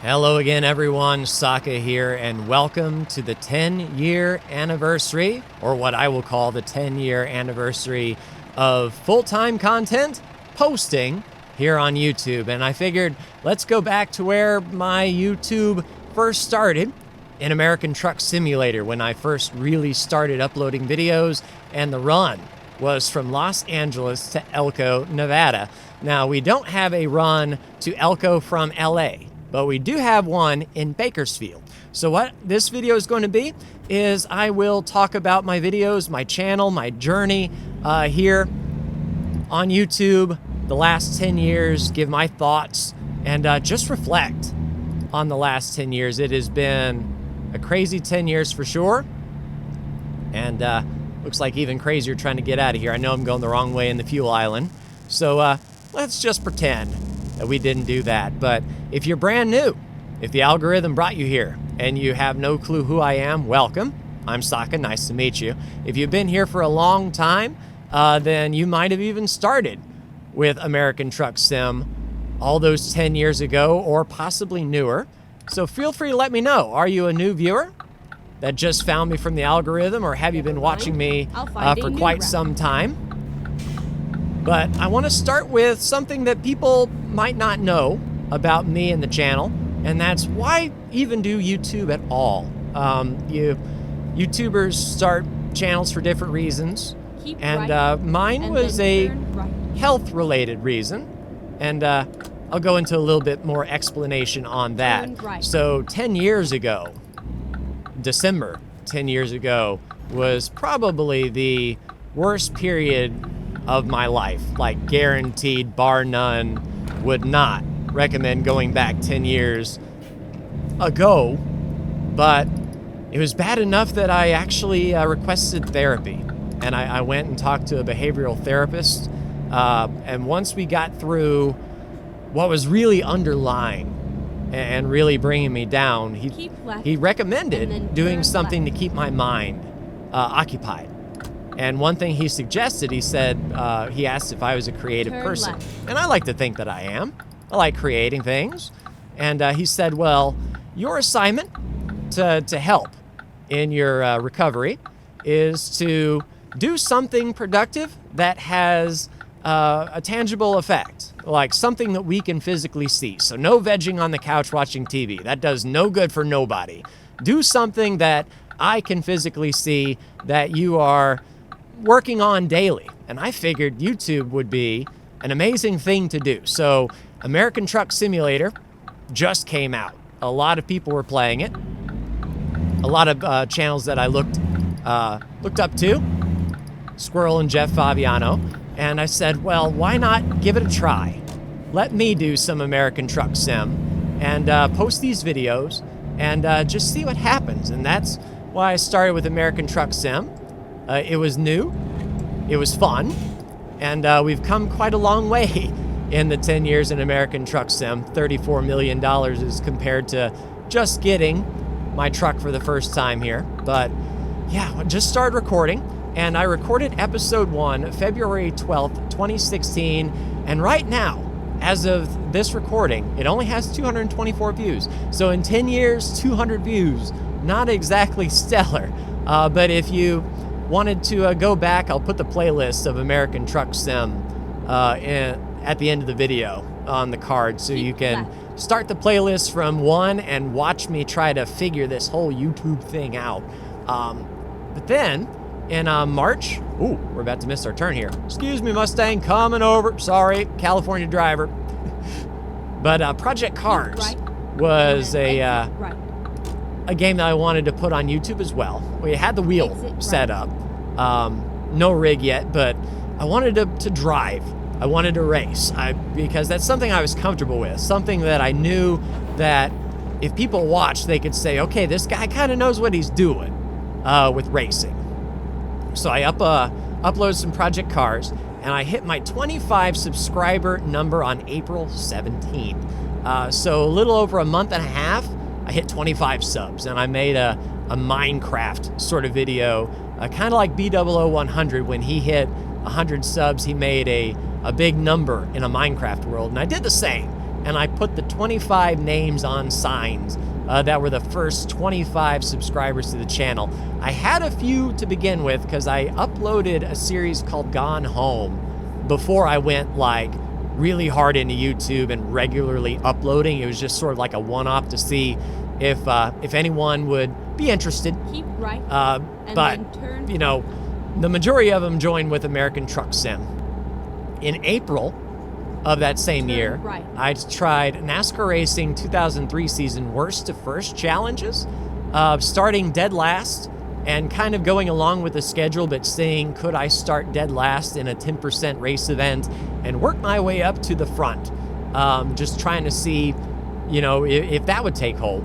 Hello again, everyone. Saka here, and welcome to the 10-year anniversary, or what I will call the 10-year anniversary of full-time content posting here on YouTube. And I figured, let's go back to where my YouTube first started, in American Truck Simulator, when I first really started uploading videos, and the run was from Los Angeles to Elko, Nevada. Now, we don't have a run to Elko from LA, but we do have one in Bakersfield. So what this video is going to be is I will talk about my videos, my channel, my journey here on YouTube, the last 10 years, give my thoughts, and just reflect on the last 10 years. It has been a crazy 10 years for sure, and looks like even crazier trying to get out of here. I know I'm going the wrong way in the fuel island, so let's just pretend that we didn't do that. But if you're brand new, if the algorithm brought you here and you have no clue who I am, welcome. I'm Saka, nice to meet you. If you've been here for a long time, then you might have even started with American Truck Sim all those 10 years ago, or possibly newer. So feel free to let me know. Are you a new viewer that just found me from the algorithm, or have you been watching me for quite some time? But I want to start with something that people might not know about me and the channel, and that's why even do YouTube at all. YouTubers start channels for different reasons, and mine was a health-related reason, and I'll go into a little bit more explanation on that. So 10 years ago, December 10 years ago, was probably the worst period of my life. Like, guaranteed, bar none, would not recommend going back 10 years ago, but it was bad enough that I actually requested therapy, and I went and talked to a behavioral therapist, and once we got through what was really underlying and really bringing me down, he recommended doing something to keep my mind occupied. And one thing he suggested, he said, he asked if I was a creative person. And I like to think that I am. I like creating things. And he said, well, your assignment to help in your recovery is to do something productive that has a tangible effect, like something that we can physically see. So no vegging on the couch watching TV. That does no good for nobody. Do something that I can physically see that you are working on daily. And I figured YouTube would be an amazing thing to do. So American Truck Simulator just came out. A lot of people were playing it. A lot of channels that I looked up to, Squirrel and Jeff Fabiano. And I said, well, why not give it a try? Let me do some American Truck Sim and post these videos and just see what happens. And that's why I started with American Truck Sim. It was new, it was fun, and we've come quite a long way in the 10 years in American Truck Sim. $34 million is compared to just getting my truck for the first time here. But yeah, I just started recording, and I recorded episode 1, February 12th, 2016, and right now, as of this recording, it only has 224 views. So in 10 years, 200 views, not exactly stellar, but if you wanted to go back, I'll put the playlist of American Truck Sim at the end of the video on the card, so you can start the playlist from 1 and watch me try to figure this whole YouTube thing out. But then in March, we're about to miss our turn here. Excuse me, Mustang, coming over. Sorry, California driver. But Project Cars was a game that I wanted to put on YouTube as well. We had the wheel set up. No rig yet, but I wanted to drive. I wanted to race because that's something I was comfortable with, something that I knew that if people watch, they could say, okay, this guy kind of knows what he's doing with racing. So I uploaded some Project Cars, and I hit my 25 subscriber number on April 17th. So a little over a month and a half, I hit 25 subs, and I made a Minecraft sort of video, kind of like B000100. When he hit 100 subs, he made a big number in a Minecraft world, and I did the same. and I put the 25 names on signs that were the first 25 subscribers to the channel. I had a few to begin with because I uploaded a series called Gone Home before I went like really hard into YouTube and regularly uploading. It was just sort of like a one-off to see if anyone would be interested. Keep right, but you know, the majority of them joined with American Truck Sim. In April of that same year, I tried NASCAR Racing 2003 season worst to first challenges, starting dead last and kind of going along with the schedule, but saying, could I start dead last in a 10% race event and work my way up to the front? Just trying to see, you know, if that would take hold.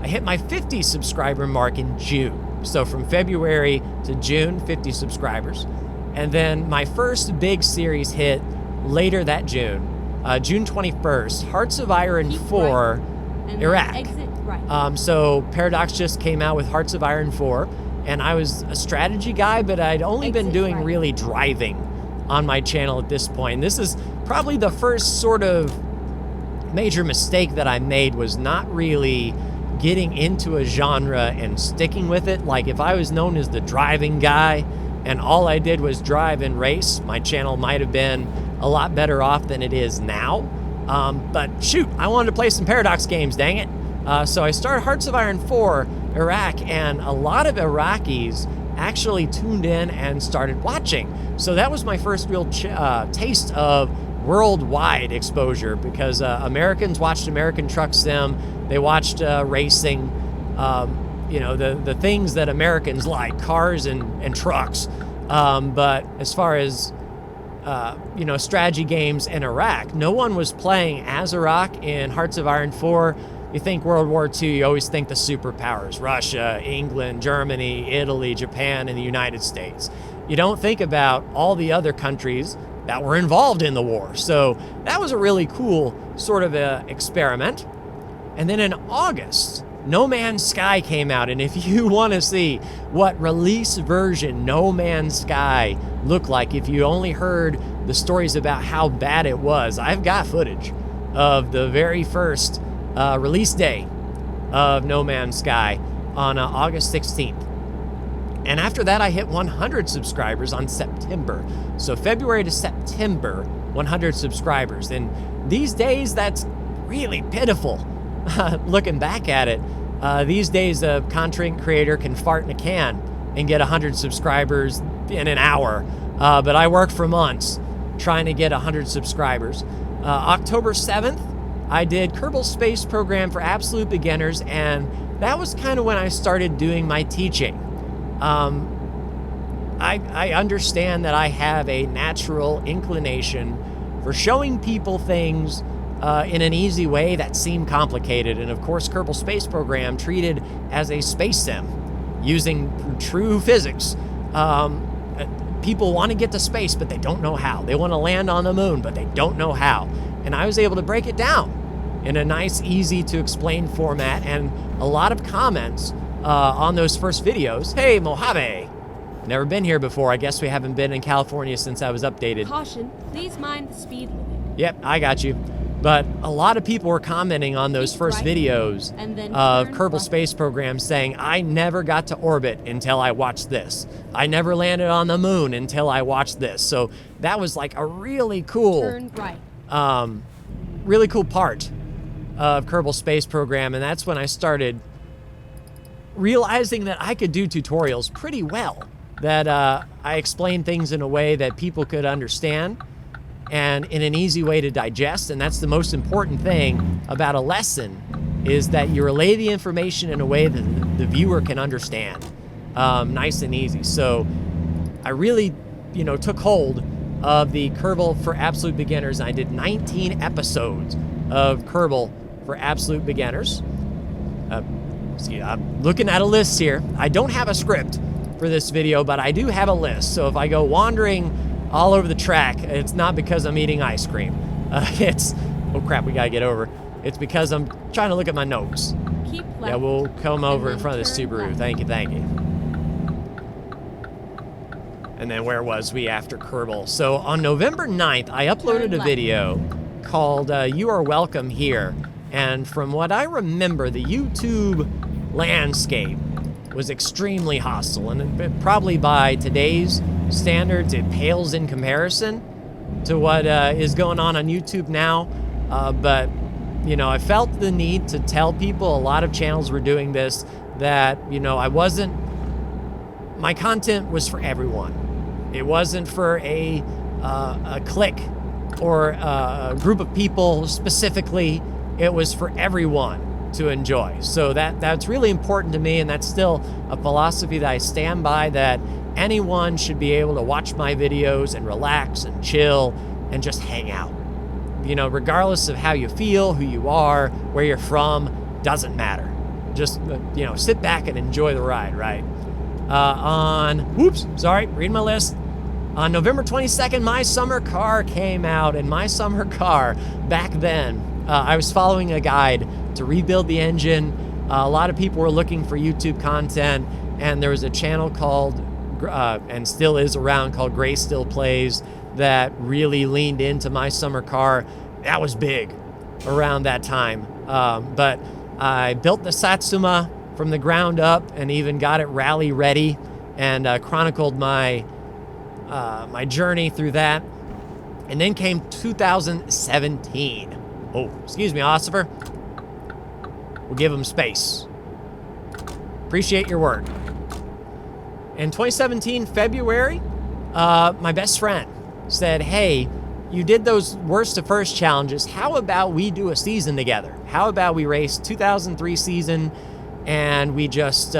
I hit my 50 subscriber mark in June. So from February to June, 50 subscribers. And then my first big series hit later that June, June 21st, Hearts of Iron 4, Iraq. So Paradox just came out with Hearts of Iron 4, and I was a strategy guy, but I'd only been doing really driving on my channel at this point. This is probably the first sort of major mistake that I made, was not really getting into a genre and sticking with it. Like if I was known as the driving guy and all I did was drive and race, my channel might have been a lot better off than it is now. But shoot, I wanted to play some Paradox games, dang it. So I started Hearts of Iron 4, Iraq, and a lot of Iraqis actually tuned in and started watching. So that was my first real taste of worldwide exposure, because Americans watched American Truck Sim, they watched racing, you know, the things that Americans like, cars and trucks. But as far as, you know, strategy games in Iraq, no one was playing as Iraq in Hearts of Iron 4. You think World War II, you always think the superpowers, Russia, England, Germany, Italy, Japan, and the United States. You don't think about all the other countries that were involved in the war. So that was a really cool sort of experiment. And then in August, No Man's Sky came out. And if you want to see what release version No Man's Sky looked like, if you only heard the stories about how bad it was, I've got footage of the very first release day of No Man's Sky on August 16th. And after that, I hit 100 subscribers on September. So February to September, 100 subscribers. And these days, that's really pitiful. Looking back at it, these days a content creator can fart in a can and get 100 subscribers in an hour. But I worked for months trying to get 100 subscribers. October 7th, I did Kerbal Space Program for Absolute Beginners, and that was kind of when I started doing my teaching. I understand that I have a natural inclination for showing people things in an easy way that seem complicated. And of course, Kerbal Space Program, treated as a space sim using true physics. People want to get to space, but they don't know how. They want to land on the moon, but they don't know how. And I was able to break it down in a nice, easy to explain format, and a lot of comments on those first videos. Hey, Mojave. Never been here before. I guess we haven't been in California since I was updated. Caution, please mind the speed limit. Yep, I got you. But a lot of people were commenting on those first videos of Kerbal Space Program saying, I never got to orbit until I watched this. I never landed on the moon until I watched this. So that was like a really cool, really cool part of Kerbal Space Program. And that's when I started realizing that I could do tutorials pretty well, that I explained things in a way that people could understand and in an easy way to digest. And that's the most important thing about a lesson, is that you relay the information in a way that the viewer can understand, nice and easy. So I really, you know, took hold of the Kerbal for Absolute Beginners. I did 19 episodes of Kerbal for Absolute Beginners. See, I'm looking at a list here. I don't have a script for this video, but I do have a list. So if I go wandering all over the track, it's not because I'm eating ice cream. It's, oh crap, we gotta get over. It's because I'm trying to look at my notes. Keep left. Yeah, we'll come over in front of the Subaru. Left. Thank you, thank you. And then where was we after Kerbal? So on November 9th, I uploaded a video called You Are Welcome Here. And from what I remember, the YouTube landscape was extremely hostile. And probably by today's standards, it pales in comparison to what is going on YouTube now. But, you know, I felt the need to tell people, a lot of channels were doing this, that, you know, my content was for everyone. It wasn't for a clique or a group of people specifically. It was for everyone to enjoy. So that's really important to me, and that's still a philosophy that I stand by, that anyone should be able to watch my videos and relax and chill and just hang out. You know, regardless of how you feel, who you are, where you're from, doesn't matter. Just, you know, sit back and enjoy the ride, right? Reading my list. On November 22nd, my summer car came out, and my summer car back then, I was following a guide to rebuild the engine. A lot of people were looking for YouTube content, and there was a channel called, and still is around, called Gray Still Plays, that really leaned into my summer car. That was big around that time. But I built the Satsuma from the ground up and even got it rally ready, and chronicled my journey through that. And then came 2017. Oh, excuse me, Ossifer. We'll give him space. Appreciate your work. In 2017, February, my best friend said, hey, you did those worst to first challenges. How about we do a season together? How about we race 2003 season, and we just,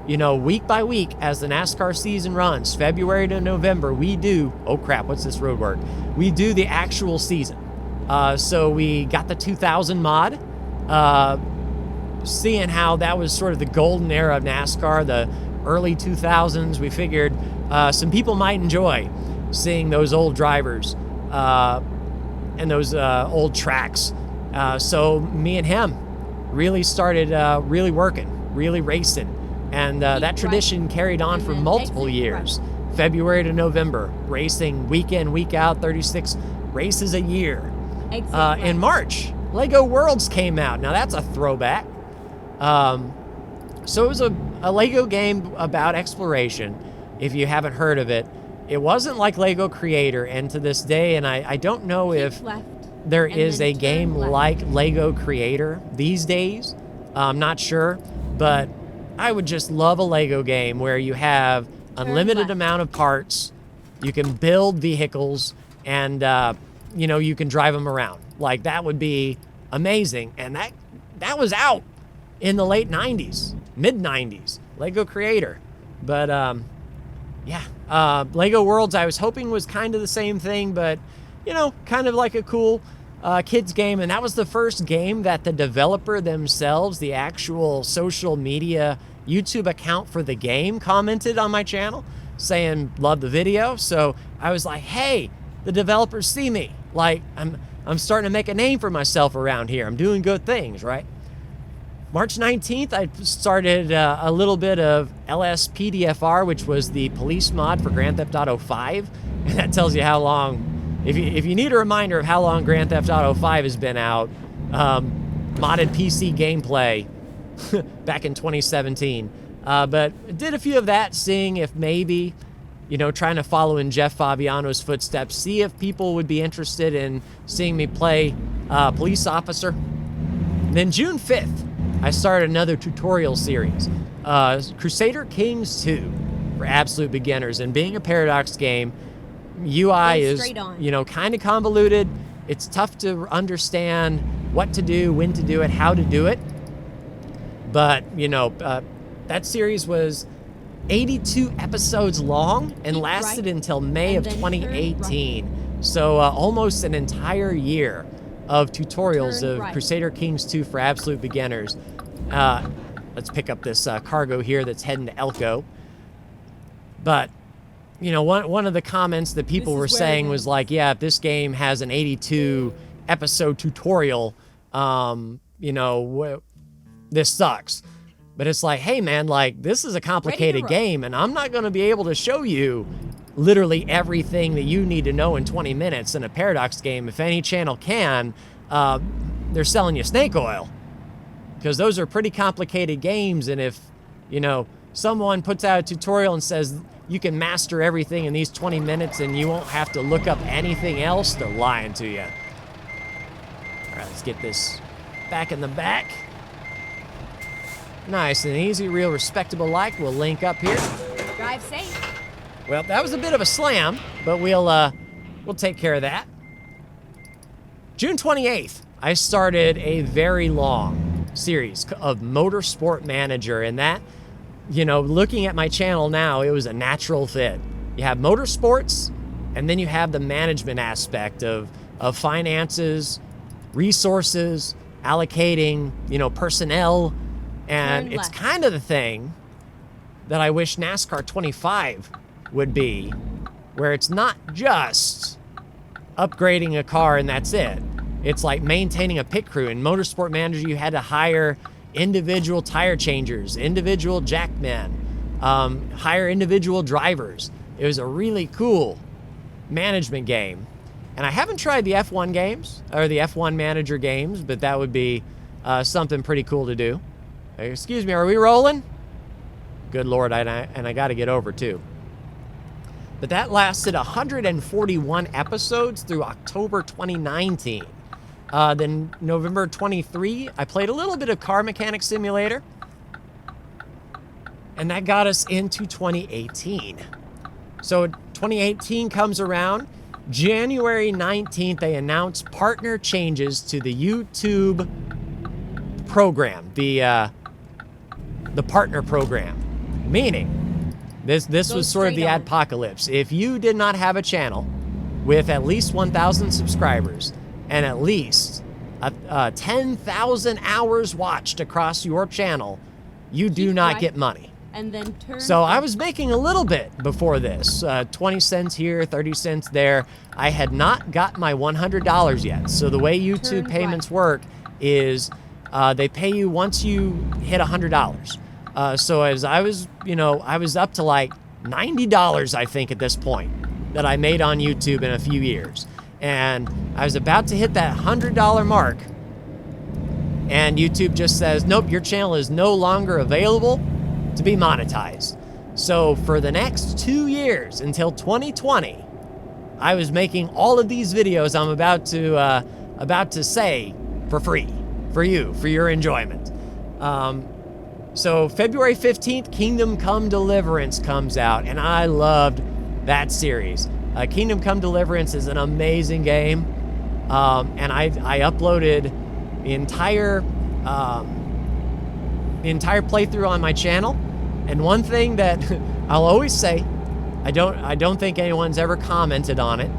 you know, week by week as the NASCAR season runs, February to November, we do, oh crap, what's this road work? We do the actual season. So we got the 2000 mod, seeing how that was sort of the golden era of NASCAR, the early 2000s. We figured some people might enjoy seeing those old drivers and those old tracks. So me and him really started really working, really racing. And that tradition carried on for multiple years. February to November, racing week in, week out, 36 races a year. In March, Lego Worlds came out. Now that's a throwback. So it was a Lego game about exploration. If you haven't heard of it, it wasn't like Lego Creator, and to this day, and I don't know if there is a game like Lego Creator these days. I'm not sure, but I would just love a Lego game where you have unlimited amount of parts, you can build vehicles, and you know, you can drive them around. Like, that would be amazing. And that was out in the late 90s, mid 90s, Lego Creator. But yeah, Lego Worlds I was hoping was kind of the same thing, but you know, kind of like a cool kids game. And that was the first game that the developer themselves, the actual social media YouTube account for the game, commented on my channel saying love the video. So I was like, hey, the developers see me. Like, I'm starting to make a name for myself around here. I'm doing good things, right? March 19th, I started a little bit of LSPDFR, which was the police mod for Grand Theft Auto 5. And that tells you how long, if you need a reminder of how long Grand Theft Auto 5 has been out, modded PC gameplay back in 2017. But did a few of that, seeing if maybe, you know, trying to follow in Jeff Fabiano's footsteps, see if people would be interested in seeing me play police officer. Then June 5th, I started another tutorial series, Crusader Kings 2 for absolute beginners. And being a Paradox game, UI is, you know, kind of convoluted. It's tough to understand what to do, when to do it, how to do it. But, you know, that series was 82 episodes long and lasted until May of 2018. So almost an entire year of tutorials of Crusader Kings 2 for absolute beginners. Let's pick up this cargo here that's heading to Elko. But, you know, one of the comments that people were saying was like, yeah, if this game has an 82 episode tutorial, you know, this sucks. But it's like, hey man, like, this is a complicated game, and I'm not going to be able to show you literally everything that you need to know in 20 minutes in a Paradox game. If any channel can, they're selling you snake oil, because those are pretty complicated games. And if, you know, someone puts out a tutorial and says you can master everything in these 20 minutes and you won't have to look up anything else, they're lying to you. All right, let's get this back in the back. Nice and easy, real respectable like. We'll link up here. Drive safe. Well, that was a bit of a slam, but we'll take care of that. June 28th, I started a very long series of Motorsport Manager, and that, you know, looking at my channel now, it was a natural fit. You have motorsports, and then you have the management aspect of finances, resources, allocating, you know, personnel, and it's kind of the thing that I wish NASCAR 25 would be, where it's not just upgrading a car and that's it. It's like maintaining a pit crew. In Motorsport Manager, you had to hire individual tire changers, individual jackmen, hire individual drivers. It was a really cool management game. And I haven't tried the F1 games, or the F1 Manager games, but that would be something pretty cool to do. Excuse me, are we rolling? Good Lord, and I got to get over too. But that lasted 141 episodes through October 2019. Then November 23, I played a little bit of Car Mechanic Simulator. And that got us into 2018. So 2018 comes around. January 19th, they announced partner changes to the YouTube program, the partner program. Meaning, this was sort of the adpocalypse. If you did not have a channel with at least 1,000 subscribers and at least 10,000 hours watched across your channel, you do not get money. And then so I was making a little bit before this, 20 cents here, 30 cents there. I had not got my $100 yet. So the way YouTube payments work is they pay you once you hit $100. So as I was, you know, I was up to like $90, I think, at this point that I made on YouTube in a few years. And I was about to hit that $100 mark. And YouTube just says, nope, your channel is no longer available to be monetized. So for the next 2 years until 2020, I was making all of these videos I'm about to say for free, for you, for your enjoyment. So February 15th, Kingdom Come Deliverance comes out, and I loved that series. Kingdom Come Deliverance is an amazing game, and I uploaded the entire playthrough on my channel. And one thing that I'll always say, I don't think anyone's ever commented on it,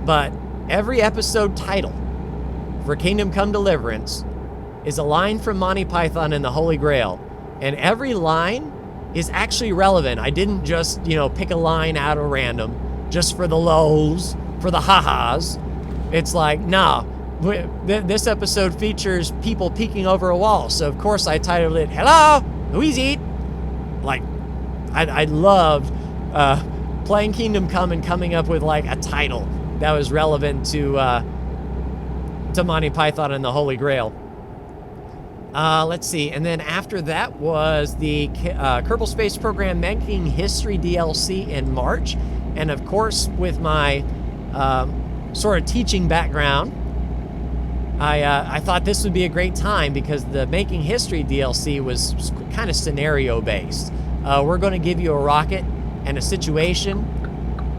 but every episode title for Kingdom Come Deliverance is a line from Monty Python and the Holy Grail. And every line is actually relevant. I didn't just, you know, pick a line out of random just for the lols, for the ha-has. It's like, nah, this episode features people peeking over a wall. So of course I titled it, Hello, who's it? Like, I loved playing Kingdom Come and coming up with like a title that was relevant to Monty Python and the Holy Grail. Let's see, and then after that was the Kerbal Space Program Making History DLC in March. And of course, with my sort of teaching background, I thought this would be a great time because the Making History DLC was kind of scenario-based. We're going to give you a rocket and a situation.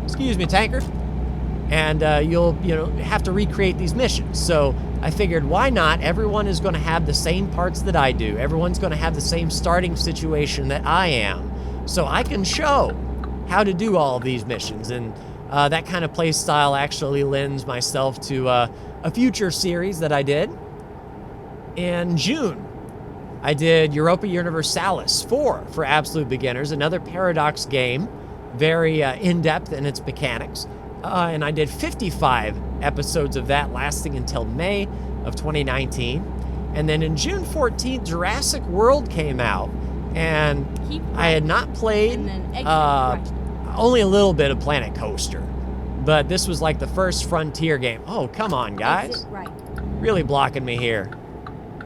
Excuse me, tanker. And you'll have to recreate these missions. So I figured, why not? Everyone is going to have the same parts that I do. Everyone's going to have the same starting situation that I am. So I can show how to do all of these missions. And that kind of play style actually lends myself to a future series that I did. In June, I did Europa Universalis 4 for absolute beginners, another Paradox game, very in-depth in its mechanics. And I did 55 episodes of that, lasting until May of 2019. And then in June 14th, Jurassic World came out, and I had not played only a little bit of Planet Coaster. But this was like the first Frontier game. Oh, come on, guys. Right. Really blocking me here.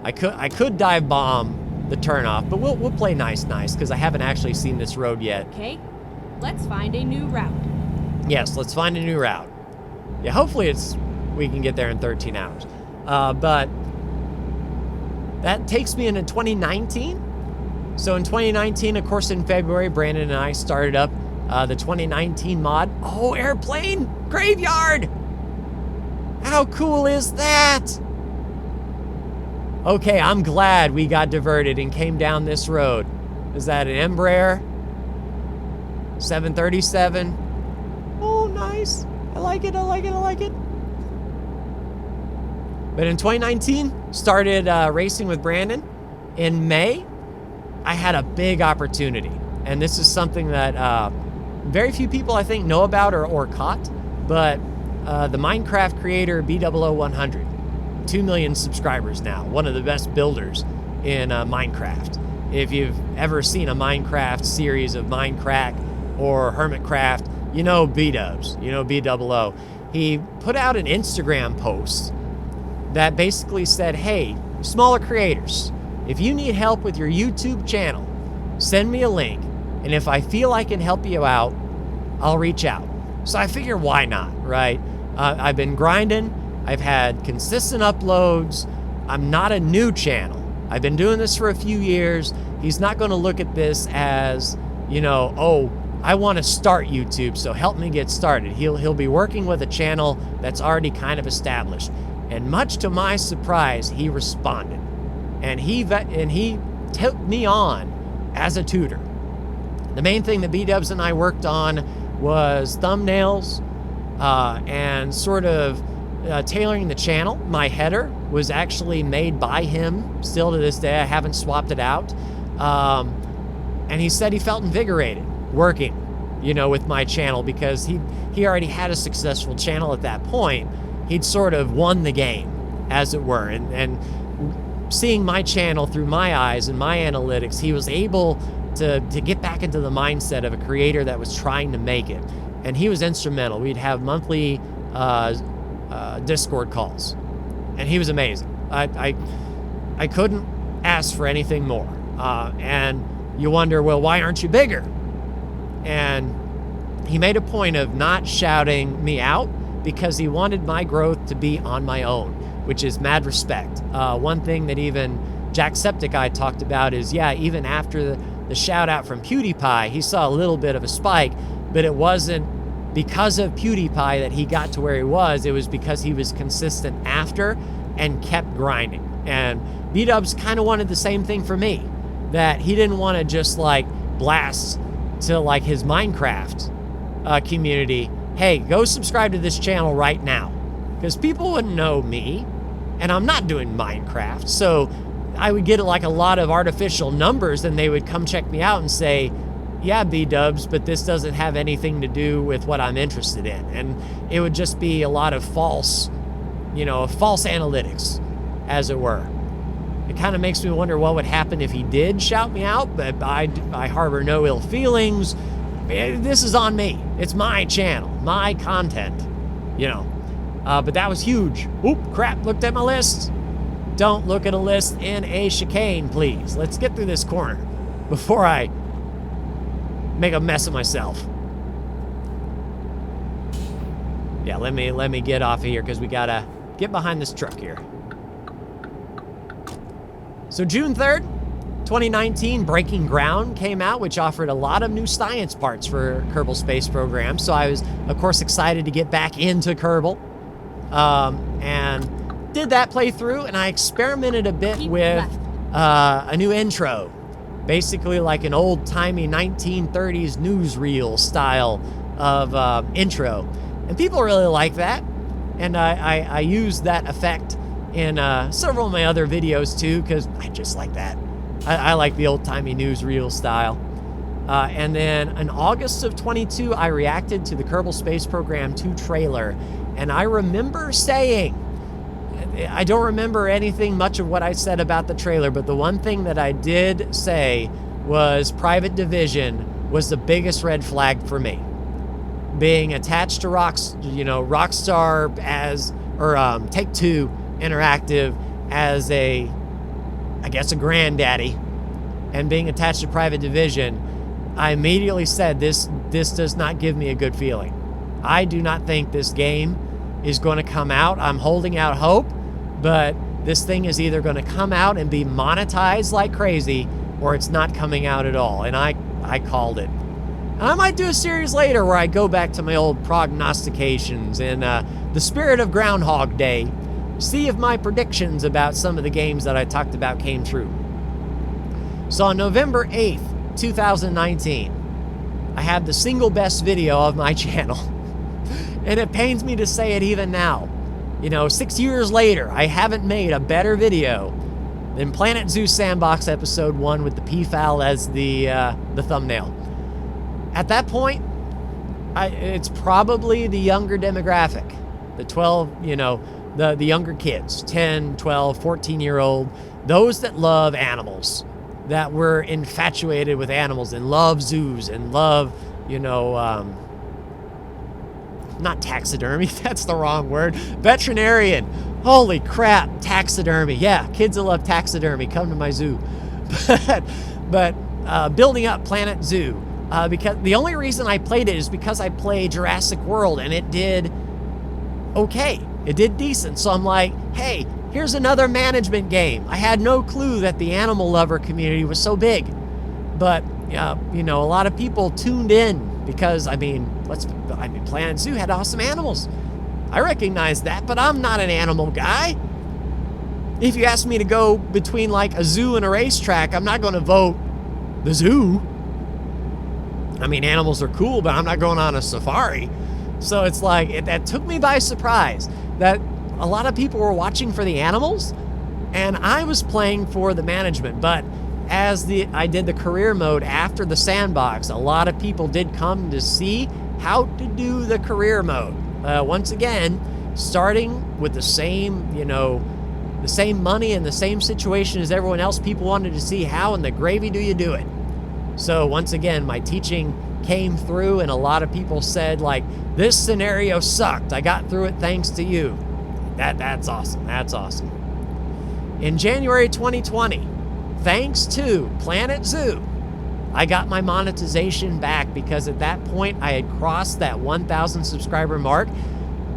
I could dive bomb the turnoff, but we'll play nice, because I haven't actually seen this road yet. Okay, let's find a new route. Yes, let's find a new route. Yeah, hopefully we can get there in 13 hours. But that takes me into 2019. So in 2019, of course, in February, Brandon and I started up the 2019 mod. Oh, airplane graveyard! How cool is that? Okay, I'm glad we got diverted and came down this road. Is that an Embraer? 737? Oh, nice. I like it. But in 2019, started racing with Brandon. In May, I had a big opportunity. And this is something that very few people, I think, know about or caught. But the Minecraft creator B000100, 2 million subscribers now, one of the best builders in Minecraft. If you've ever seen a Minecraft series of Minecraft or Hermitcraft, you know B-dubs, you know B00. He put out an Instagram post that basically said, hey, smaller creators, if you need help with your YouTube channel, send me a link, and if I feel I can help you out, I'll reach out. So I figure, why not, right? I've been grinding. I've had consistent uploads. I'm not a new channel. I've been doing this for a few years. He's not going to look at this as, oh, I want to start YouTube, so help me get started. He'll be working with a channel that's already kind of established. And much to my surprise, he responded. And he took me on as a tutor. The main thing that B-dubs and I worked on was thumbnails and sort of tailoring the channel. My header was actually made by him. Still to this day, I haven't swapped it out. And he said he felt invigorated working, with my channel, because he already had a successful channel at that point. He'd sort of won the game, as it were. And seeing my channel through my eyes and my analytics, he was able to get back into the mindset of a creator that was trying to make it. And he was instrumental. We'd have monthly Discord calls, and he was amazing. I couldn't ask for anything more. And you wonder, well, why aren't you bigger? And he made a point of not shouting me out because he wanted my growth to be on my own, which is mad respect. One thing that even Jacksepticeye talked about is, even after the shout out from PewDiePie, he saw a little bit of a spike, but it wasn't because of PewDiePie that he got to where he was. It was because he was consistent after and kept grinding. And B-dubs kind of wanted the same thing for me, that he didn't want to just blast to his Minecraft community, hey, go subscribe to this channel right now, because people wouldn't know me, and I'm not doing Minecraft. So I would get a lot of artificial numbers, and they would come check me out and say, yeah, B-dubs, but this doesn't have anything to do with what I'm interested in. And it would just be a lot of false analytics, as it were. It kind of makes me wonder what would happen if he did shout me out, but I harbor no ill feelings. This is on me. It's my channel, my content, But that was huge. Oop, crap, looked at my list. Don't look at a list in a chicane, please. Let's get through this corner before I make a mess of myself. Yeah, let me get off of here, because we gotta get behind this truck here. So June 3rd, 2019, Breaking Ground came out, which offered a lot of new science parts for Kerbal Space Program. So I was, of course, excited to get back into Kerbal. And did that playthrough, and I experimented a bit with a new intro. Basically like an old-timey 1930s newsreel style of intro. And people really like that. And I used that effect in several of my other videos too, because I just like that. I like the old-timey newsreel style. And then in August of 22, I reacted to the Kerbal Space Program 2 trailer. And I remember saying, I don't remember anything much of what I said about the trailer, but the one thing that I did say was Private Division was the biggest red flag for me. being attached to Rockstar Take-Two Interactive as a granddaddy, and being attached to Private Division, I immediately said this does not give me a good feeling. I do not think this game is going to come out. I'm holding out hope, but this thing is either going to come out and be monetized like crazy, or it's not coming out at all. And I called it. And I might do a series later where I go back to my old prognostications in the spirit of Groundhog Day, see if my predictions about some of the games that I talked about came true. So on November 8th, 2019, I have the single best video of my channel. And it pains me to say it even now. 6 years later, I haven't made a better video than Planet Zoo Sandbox Episode 1 with the PFAL as the thumbnail. At that point, it's probably the younger demographic, the 12, the younger kids, 10, 12, 14-year-old, those that love animals, that were infatuated with animals and love zoos and love, not taxidermy, that's the wrong word, veterinarian. Holy crap, taxidermy. Yeah, kids that love taxidermy, come to my zoo. But building up Planet Zoo, because the only reason I played it is because I played Jurassic World and it did okay. It did decent. So I'm like, hey, here's another management game. I had no clue that the animal lover community was so big. But, a lot of people tuned in because, Planet Zoo had awesome animals. I recognize that, but I'm not an animal guy. If you ask me to go between like a zoo and a racetrack, I'm not going to vote the zoo. Animals are cool, but I'm not going on a safari. So it's like, that took me by surprise that a lot of people were watching for the animals and I was playing for the management. But as I did the career mode after the sandbox, a lot of people did come to see how to do the career mode. Once again, starting with the same, the same money and the same situation as everyone else, people wanted to see how in the gravy do you do it. So once again, my teaching came through and a lot of people said, like, this scenario sucked. I got through it thanks to you. That's awesome. That's awesome. In January 2020, thanks to Planet Zoo, I got my monetization back because at that point I had crossed that 1,000 subscriber mark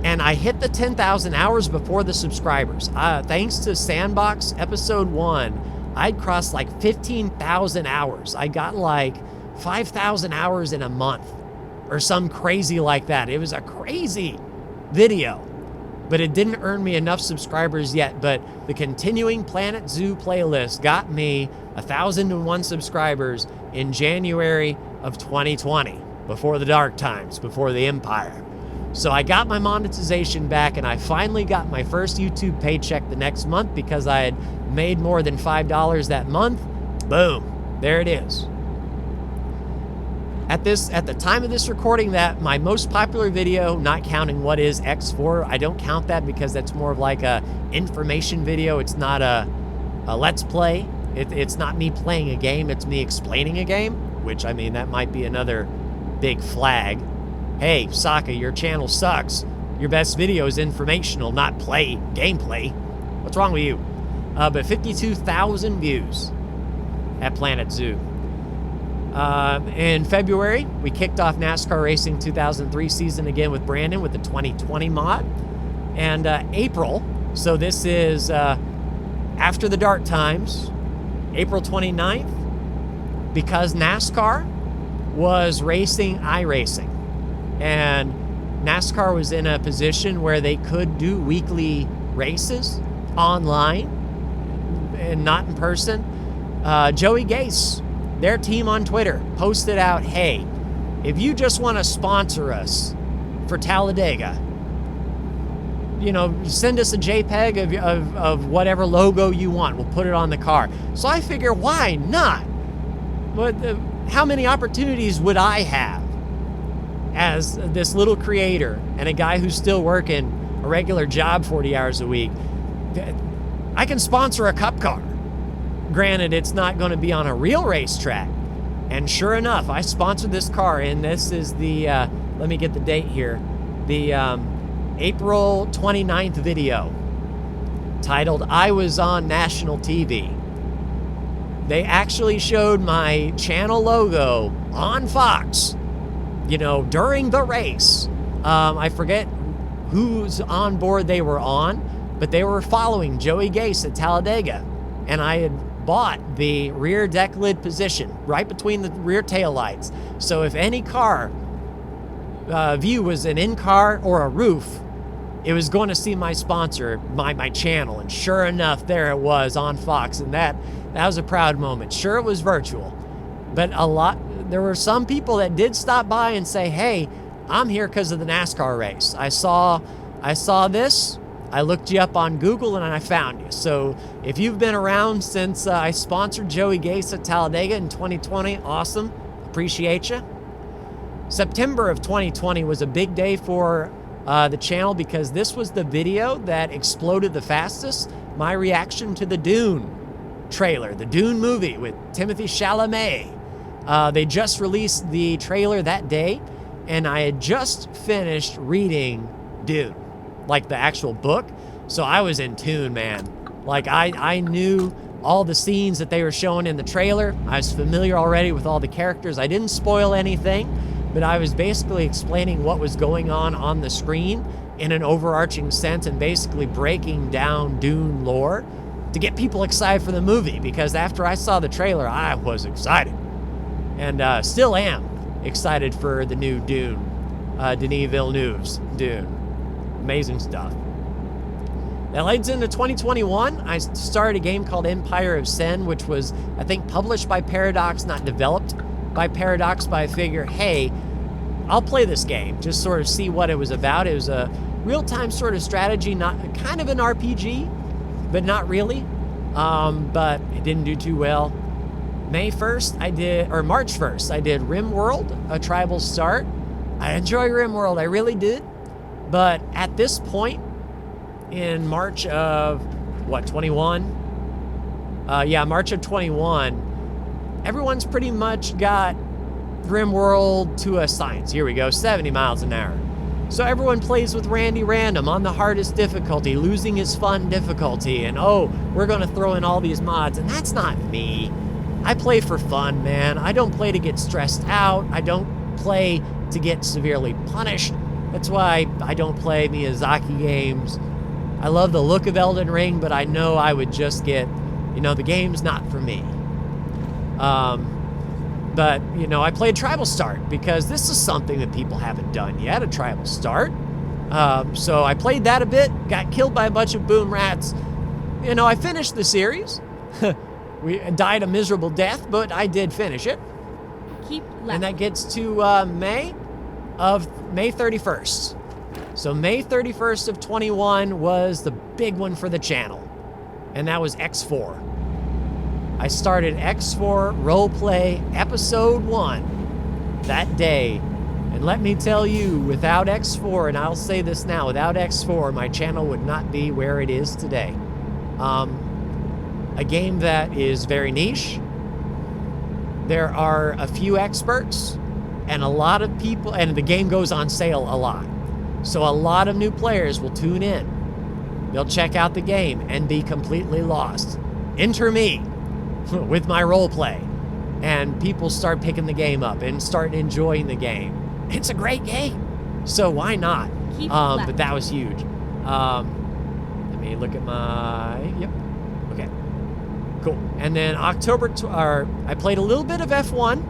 and I hit the 10,000 hours before the subscribers. Thanks to Sandbox Episode 1, I'd crossed like 15,000 hours. I got like 5,000 hours in a month or some crazy like that. It was a crazy video, but it didn't earn me enough subscribers yet. But the continuing Planet Zoo playlist got me 1,001 subscribers in January of 2020, before the dark times, before the empire. So I got my monetization back and I finally got my first YouTube paycheck the next month because I had made more than $5 that month. Boom, there it is. At the time of this recording, that my most popular video, not counting what is X4, I don't count that because that's more of like a information video. It's not a let's play. It's not me playing a game, it's me explaining a game, which that might be another big flag. Hey, Saka, your channel sucks. Your best video is informational, not gameplay. What's wrong with you? But 52,000 views at Planet Zoo. In February, we kicked off NASCAR Racing 2003 season again with Brandon with the 2020 mod. And April, so this is after the dark times, April 29th, because NASCAR was racing iRacing. And NASCAR was in a position where they could do weekly races online and not in person. Joey Gase, their team on Twitter, posted out, hey, if you just want to sponsor us for Talladega, send us a JPEG of whatever logo you want. We'll put it on the car. So I figure, why not? But how many opportunities would I have as this little creator and a guy who's still working a regular job 40 hours a week? I can sponsor a cup car. Granted, it's not going to be on a real racetrack. And sure enough, I sponsored this car, and this is the let me get the date here, the April 29th video titled "I Was on National TV." They actually showed my channel logo on Fox, you know, during the race. I forget who's on board they were on, but they were following Joey Gase at Talladega. And I had bought the rear deck lid position right between the rear taillights. So if any car view was an in-car or a roof, it was going to see my sponsor, my channel. And sure enough, there it was on Fox. And that was a proud moment. Sure, it was virtual, but there were some people that did stop by and say, hey, I'm here because of the NASCAR race. I saw this. I looked you up on Google and I found you. So if you've been around since I sponsored Joey Gase at Talladega in 2020, awesome. Appreciate you. September of 2020 was a big day for the channel because this was the video that exploded the fastest. My reaction to the Dune trailer, the Dune movie with Timothée Chalamet. They just released the trailer that day, and I had just finished reading Dune, like the actual book. So I was in tune, man. Like I knew all the scenes that they were showing in the trailer. I was familiar already with all the characters. I didn't spoil anything, but I was basically explaining what was going on the screen in an overarching sense and basically breaking down Dune lore to get people excited for the movie, because after I saw the trailer, I was excited. And still am excited for the new Dune, Denis Villeneuve's Dune. Amazing stuff. That leads into 2021. I started a game called Empire of Sin, which was, I think, published by Paradox, not developed by Paradox, but I figure, hey, I'll play this game, just sort of see what it was about. It was a real-time sort of strategy, not kind of an RPG, but not really. But it didn't do too well. March 1st, I did RimWorld, a tribal start. I enjoy RimWorld, I really did. But at this point, in March of, 21? March of 21, everyone's pretty much got RimWorld to a science. Here we go, 70 miles an hour. So everyone plays with Randy Random on the hardest difficulty, losing his fun difficulty, and oh, we're gonna throw in all these mods, and that's not me. I play for fun, man. I don't play to get stressed out. I don't play to get severely punished. That's why I don't play Miyazaki games. I love the look of Elden Ring, but I know I would just get, the game's not for me. But, I played Tribal Start because this is something that people haven't done yet, a Tribal Start. So I played that a bit, got killed by a bunch of boom rats. I finished the series. We died a miserable death, but I did finish it. Keep left. And that gets to May 31st. So May 31st of 21 was the big one for the channel. And that was X4. I started X4 Roleplay Episode 1 that day. And let me tell you, without X4, and I'll say this now, without X4, my channel would not be where it is today. A game that is very niche. There are a few experts and a lot of people, and the game goes on sale a lot. So a lot of new players will tune in. They'll check out the game and be completely lost. Enter me with my role play. And people start picking the game up and start enjoying the game. It's a great game. So why not? But that was huge. Let me look at my, yep. Okay, cool. And then I played a little bit of F1.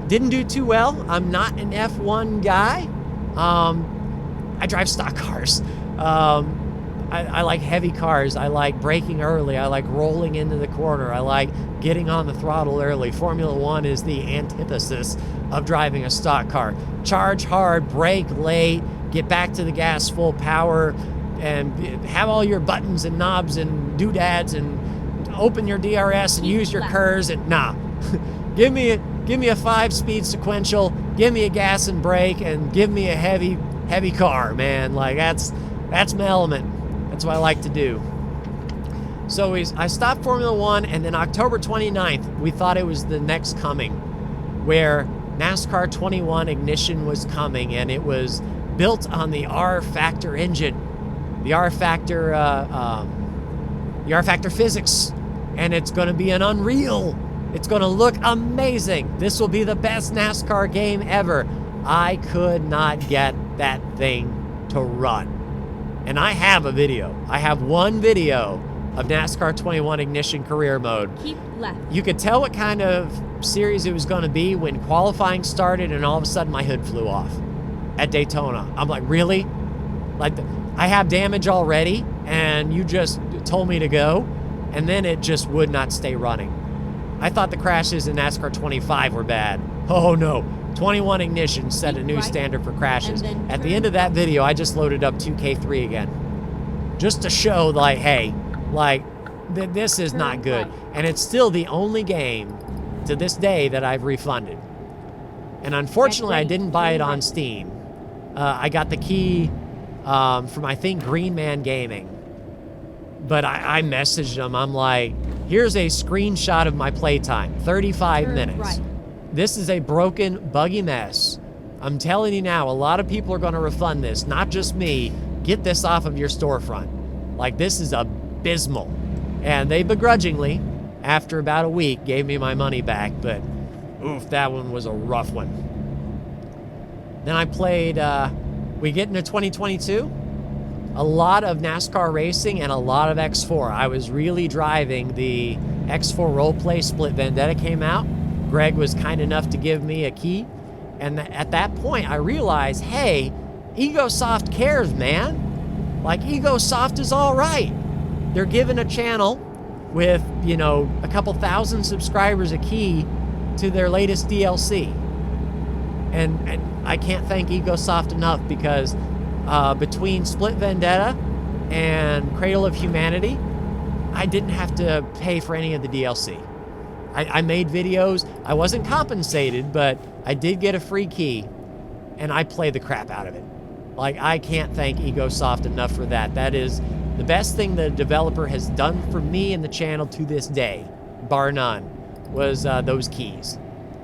Didn't do too well. I'm not an F1 guy. I drive stock cars. I like heavy cars. I like braking early. I like rolling into the corner. I like getting on the throttle early. Formula One is the antithesis of driving a stock car. Charge hard, brake late, get back to the gas full power, and have all your buttons and knobs and doodads, and open your DRS and use your KERS, and nah. Give me a 5-speed sequential, give me a gas and brake, and give me a heavy car, man. Like that's my element. That's what I like to do. So I stopped Formula One, and then October 29th, we thought it was the next coming, where NASCAR 21 Ignition was coming, and it was built on the R Factor engine, the R Factor physics, and it's going to be an Unreal. It's going to look amazing. This will be the best NASCAR game ever. I could not get that thing to run. And I have a video. I have one video of NASCAR 21 Ignition Career Mode. Keep left. You could tell what kind of series it was going to be when qualifying started, and all of a sudden my hood flew off at Daytona. I'm like, really? Like, I have damage already, and you just told me to go, and then it just would not stay running. I thought the crashes in NASCAR 25 were bad. Oh no, 21 Ignition set a new standard for crashes. At the end of that video, I just loaded up 2K3 again, just to show, like, hey, like, this is not good. And it's still the only game to this day that I've refunded. And unfortunately, I didn't buy it on Steam. I got the key from, I think, Green Man Gaming. But I messaged them. I'm like, here's a screenshot of my playtime, 35 minutes. Right. This is a broken, buggy mess. I'm telling you now, a lot of people are going to refund this, not just me. Get this off of your storefront. Like, this is abysmal. And they begrudgingly, after about a week, gave me my money back, but oof, that one was a rough one. Then I played, we get into 2022, a lot of NASCAR racing and a lot of X4. I was really driving the X4 roleplay. Split Vendetta came out. Greg was kind enough to give me a key. And at that point, I realized, hey, EgoSoft cares, man. Like, EgoSoft is all right. They're giving a channel with, you know, a couple thousand subscribers a key to their latest DLC. And I can't thank EgoSoft enough, because between Split Vendetta and Cradle of Humanity, I didn't have to pay for any of the DLC. I made videos. I wasn't compensated, but I did get a free key, and I played the crap out of it. Like, I can't thank EgoSoft enough for that. That is the best thing the developer has done for me and the channel to this day, bar none, was those keys,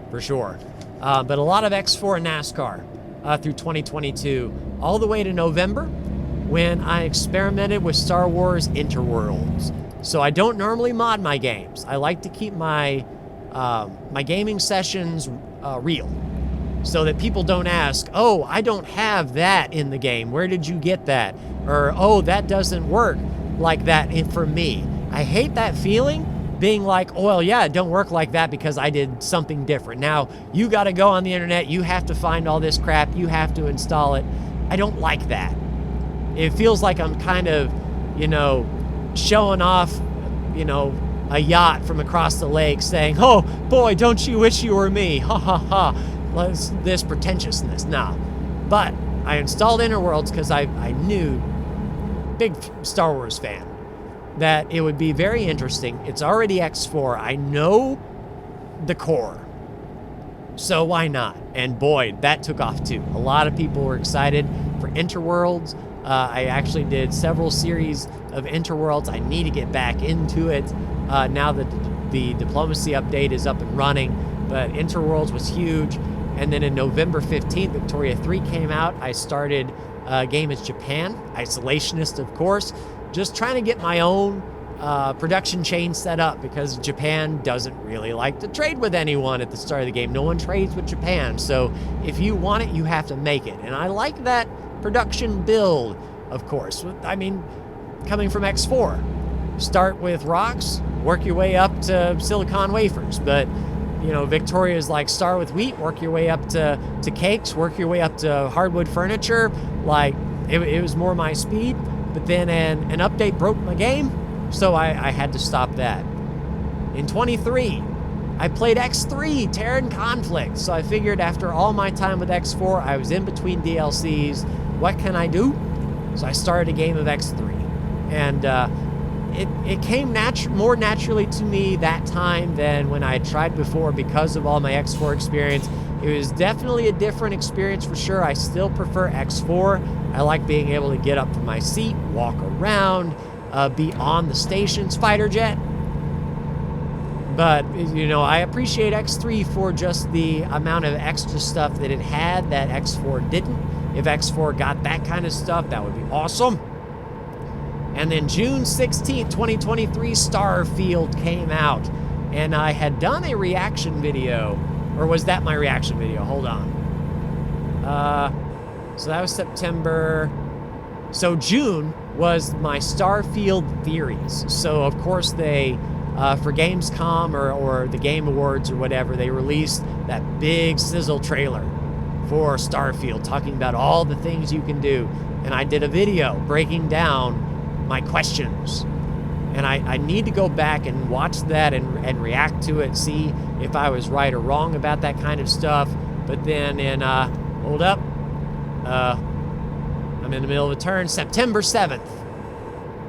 for sure. But a lot of X4 and NASCAR through 2022, all the way to November, when I experimented with Star Wars Interworlds. So I don't normally mod my games. I like to keep my my gaming sessions real, so that people don't ask, oh, I don't have that in the game. Where did you get that? Or, oh, that doesn't work like that for me. I hate that feeling, being like, oh, well, yeah, it don't work like that because I did something different. Now, you got to go on the internet. You have to find all this crap. You have to install it. I don't like that. It feels like I'm kind of, you know, showing off, you know, a yacht from across the lake saying, oh, boy, don't you wish you were me? Ha, ha, ha. This pretentiousness. No. But I installed Interworlds because I knew, big Star Wars fan, that it would be very interesting. It's already X4. I know the core. So why not? And boy, that took off too. A lot of people were excited for Interworlds. I actually did several series of Interworlds. I need to get back into it now that the Diplomacy update is up and running. But Interworlds was huge. And then in November 15th, Victoria 3 came out. I started Game as Japan, Isolationist, of course, just trying to get my own production chain set up, because Japan doesn't really like to trade with anyone at the start of the game. No one trades with Japan. So if you want it, you have to make it. And I like that production build, of course. I mean, coming from X4, start with rocks, work your way up to silicon wafers. But you know, Victoria's like, start with wheat, work your way up to cakes, work your way up to hardwood furniture. Like, it was more my speed. But then an update broke my game, so I had to stop that. In 23, I played X3, Terran Conflict. So I figured after all my time with X4, I was in between DLCs. What can I do? So I started a game of X3. And it came more naturally to me that time than when I had tried before, because of all my X4 experience. It was definitely a different experience for sure. I still prefer X4. I like being able to get up from my seat, walk around, be on the stations. Fighter jet, But, you know, I appreciate X3 for just the amount of extra stuff that it had that X4 didn't. If X4 got that kind of stuff, that would be awesome. And then June 16th, 2023, Starfield came out. And I had done a reaction video. Or was that my reaction video? Hold on. So that was September. So June was my Starfield theories. So, of course, they... for Gamescom or the Game Awards or whatever, they released that big sizzle trailer for Starfield, talking about all the things you can do. And I did a video breaking down my questions. And I need to go back and watch that and react to it, see if I was right or wrong about that kind of stuff. But then hold up. I'm in the middle of a turn, September 7th.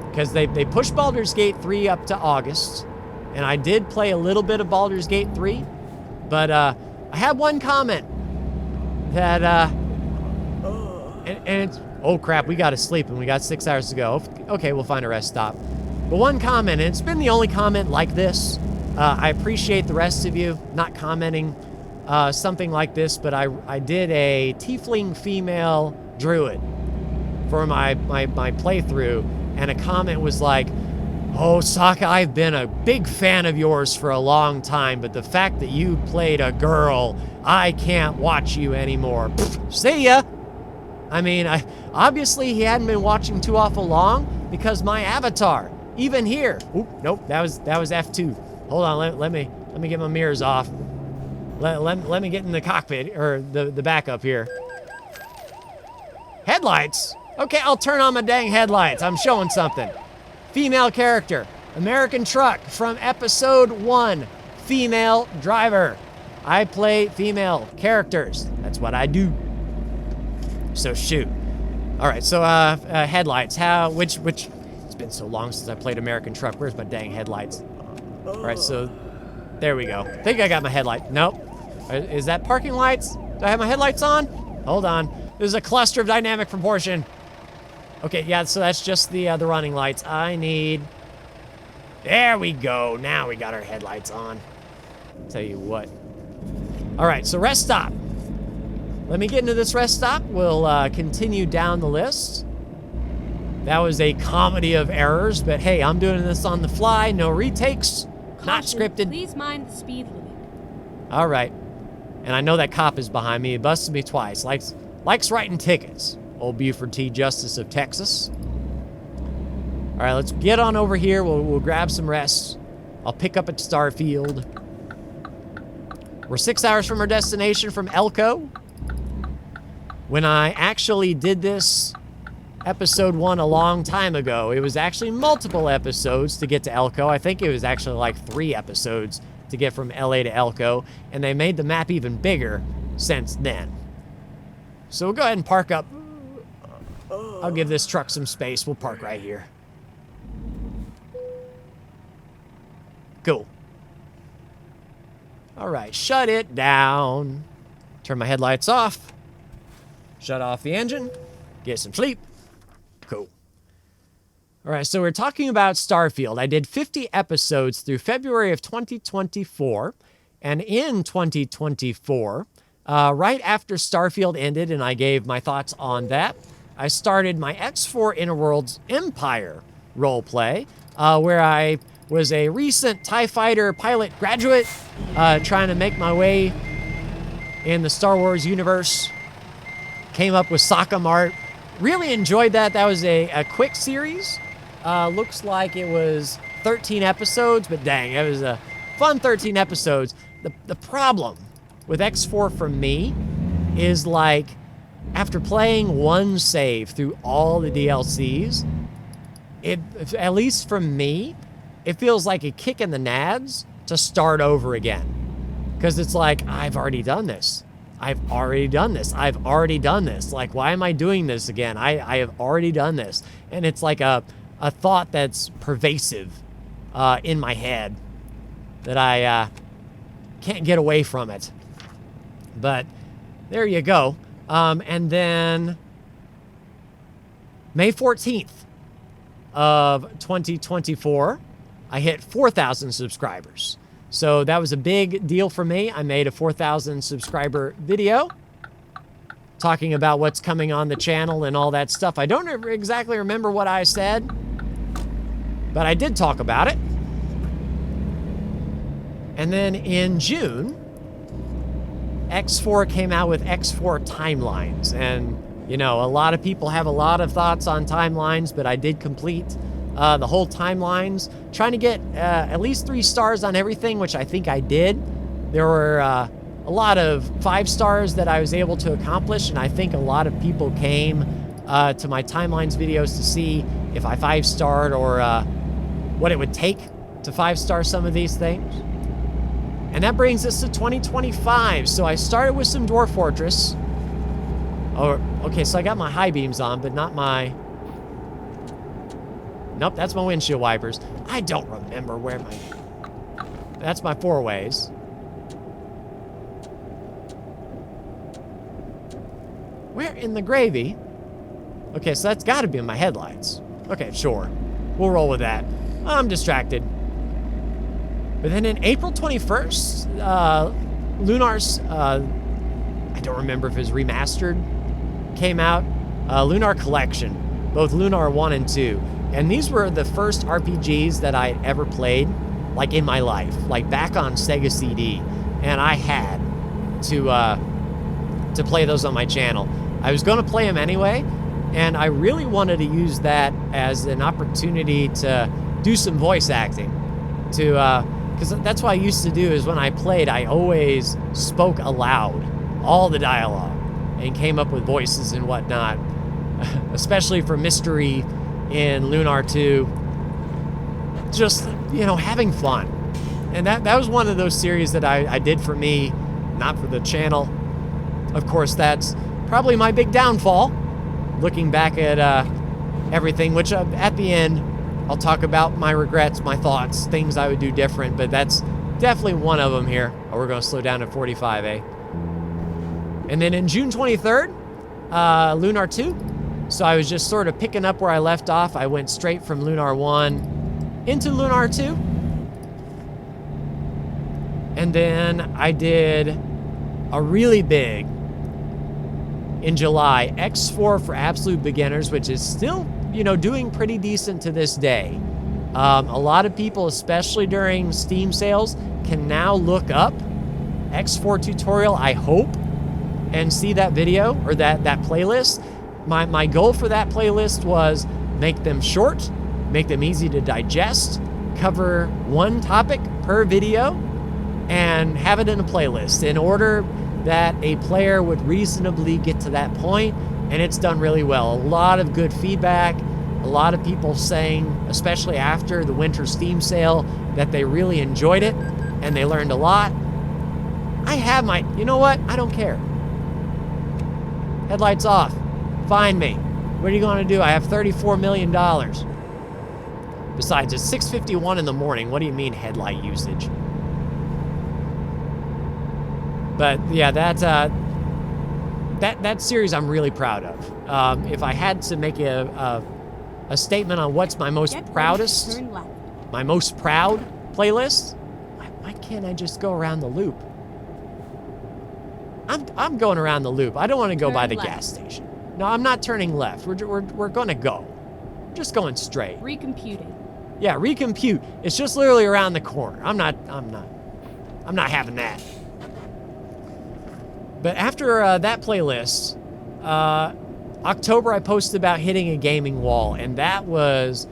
Because they pushed Baldur's Gate 3 up to August. And I did play a little bit of Baldur's Gate 3, but I had one comment that, and it's, oh crap, we got to sleep and we got 6 hours to go. Okay, we'll find a rest stop. But one comment, and it's been the only comment like this. I appreciate the rest of you not commenting something like this, but I did a tiefling female druid for my playthrough, and a comment was like, "Oh, Sokka, I've been a big fan of yours for a long time, but the fact that you played a girl, I can't watch you anymore." Pfft, see ya! I mean, obviously he hadn't been watching too awful long because my avatar, even here. Oop, nope, that was F2. Hold on, let me get my mirrors off. Let me get in the cockpit or the backup here. Headlights? Okay, I'll turn on my dang headlights. I'm showing something. Female character, American Truck from episode 1, female driver. I play female characters. That's what I do. So shoot. All right, so headlights. Which? It's been so long since I played American Truck. Where's my dang headlights? All right, so there we go. I think I got my headlight. Nope. Is that parking lights? Do I have my headlights on? Hold on. There's a cluster of dynamic proportion. Okay, yeah, so that's just the running lights. I need... There we go. Now we got our headlights on. Tell you what. All right, so rest stop. Let me get into this rest stop. We'll continue down the list. That was a comedy of errors, but hey, I'm doing this on the fly. No retakes. Not scripted. Please mind the speed limit. All right. And I know that cop is behind me. He busted me twice. Likes writing tickets. Old Buford T. Justice of Texas. All right, let's get on over here. We'll grab some rest. I'll pick up at Starfield. We're 6 hours from our destination from Elko. When I actually did this episode 1 a long time ago, it was actually multiple episodes to get to Elko. I think it was actually like 3 episodes to get from LA to Elko, and they made the map even bigger since then. So we'll go ahead and park up. I'll give this truck some space. We'll park right here. Cool. All right, shut it down. Turn my headlights off. Shut off the engine. Get some sleep. Cool. All right, so we're talking about Starfield. I did 50 episodes through February of 2024. And in 2024, right after Starfield ended and I gave my thoughts on that, I started my X4 Inner Worlds Empire roleplay, where I was a recent TIE Fighter pilot graduate, trying to make my way in the Star Wars universe. Came up with Sokka Mart. Really enjoyed that. That was a quick series. Looks like it was 13 episodes, but dang, it was a fun 13 episodes. The problem with X4 for me is like, after playing one save through all the DLCs, at least for me, it feels like a kick in the nads to start over again. Because it's like, I've already done this. I've already done this. I've already done this. Like, why am I doing this again? I have already done this. And it's like a thought that's pervasive in my head that I can't get away from it. But there you go. And then May 14th of 2024, I hit 4,000 subscribers. So that was a big deal for me. I made a 4,000 subscriber video talking about what's coming on the channel and all that stuff. I don't exactly remember what I said, but I did talk about it. And then in June, X4 came out with X4 timelines. And, you know, a lot of people have a lot of thoughts on timelines, but I did complete the whole timelines, trying to get at least 3 stars on everything, which I think I did. There were a lot of 5 stars that I was able to accomplish, and I think a lot of people came to my timelines videos to see if I 5-starred or what it would take to 5-star some of these things. And that brings us to 2025. So I started with some Dwarf Fortress. Oh, okay, so I got my high beams on, but not my... Nope, that's my windshield wipers. I don't remember where my... That's my 4-ways. Where in the gravy? Okay, so that's got to be in my headlights. Okay, sure. We'll roll with that. I'm distracted. But then in April 21st, Lunar's, I don't remember if it was remastered, came out. Lunar Collection, both Lunar 1 and 2. And these were the first RPGs that I ever played, like in my life, like back on Sega CD. And I had to play those on my channel. I was going to play them anyway, and I really wanted to use that as an opportunity to do some voice acting. Because that's what I used to do, is when I played, I always spoke aloud, all the dialogue, and came up with voices and whatnot, especially for Mystery in Lunar 2. Just, you know, having fun. And that was one of those series that I did for me, not for the channel. Of course, that's probably my big downfall, looking back at everything, which at the end, I'll talk about my regrets, my thoughts, things I would do different, but that's definitely one of them here. Oh, we're going to slow down at 45, eh? And then in June 23rd, Lunar 2. So I was just sort of picking up where I left off. I went straight from Lunar 1 into Lunar 2. And then I did a really big, in July, X4 for absolute beginners, which is still, you know, doing pretty decent to this day. A lot of people, especially during Steam sales, can now look up X4 tutorial, I hope, and see that video or that playlist. My goal for that playlist was make them short, make them easy to digest, cover one topic per video, and have it in a playlist in order that a player would reasonably get to that point, and it's done really well. A lot of good feedback, a lot of people saying, especially after the winter Steam sale, that they really enjoyed it and they learned a lot. I have my, you know what? I don't care. Headlights off. Find me. What are you going to do? I have $34 million. Besides, it's 6:51 in the morning. What do you mean headlight usage? But yeah, that series I'm really proud of. If I had to make a statement on what's my most proudest, my most proud playlist, why can't I just go around the loop? I'm going around the loop. I don't want to go by the gas station. No, I'm not turning left. We're going to go. Just going straight. Recomputing. Yeah, recompute. It's just literally around the corner. I'm not having that. But after that playlist, October I posted about hitting a gaming wall, and that was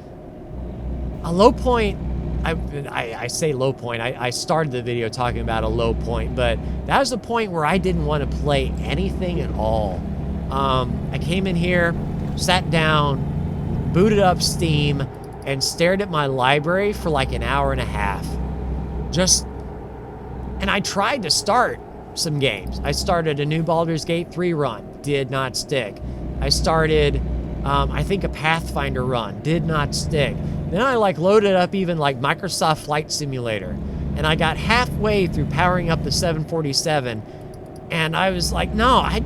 a low point. I say low point. I started the video talking about a low point, but that was the point where I didn't want to play anything at all. I came in here, sat down, booted up Steam, and stared at my library for like an hour and a half. And I tried to start some games. I started a new Baldur's Gate 3 run, did not stick. I started, I think, a Pathfinder run, did not stick. Then I loaded up even Microsoft Flight Simulator, and I got halfway through powering up the 747, and I was like, no, I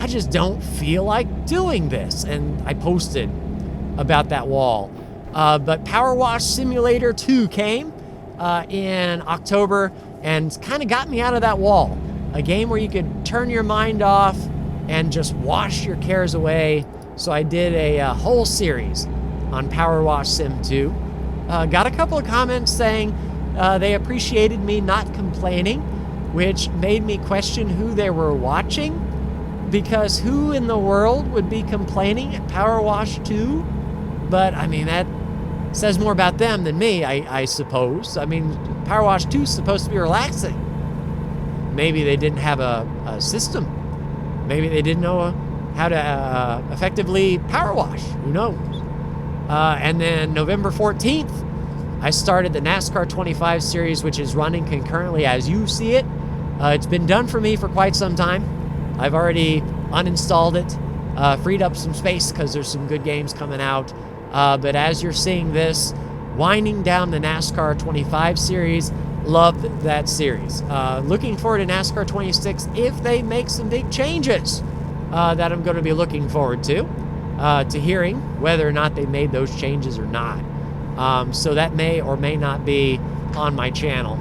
just don't feel like doing this. And I posted about that wall. But Power Wash Simulator 2 came, in October and kind of got me out of that wall. A game where you could turn your mind off and just wash your cares away. So I did a whole series on Power Wash Sim 2. Got a couple of comments saying they appreciated me not complaining, which made me question who they were watching, because who in the world would be complaining at Power Wash 2? But I mean, that says more about them than me, I suppose. I mean, Power Wash 2 is supposed to be relaxing. Maybe they didn't have a system. Maybe they didn't know how to effectively power wash. Who knows? And then November 14th, I started the NASCAR 25 series, which is running concurrently as you see it. It's been done for me for quite some time. I've already uninstalled it, freed up some space because there's some good games coming out. But as you're seeing this, winding down the NASCAR 25 series, loved that series. Looking forward to NASCAR 26 if they make some big changes that I'm going to be looking forward to hearing whether or not they made those changes or not. So that may or may not be on my channel.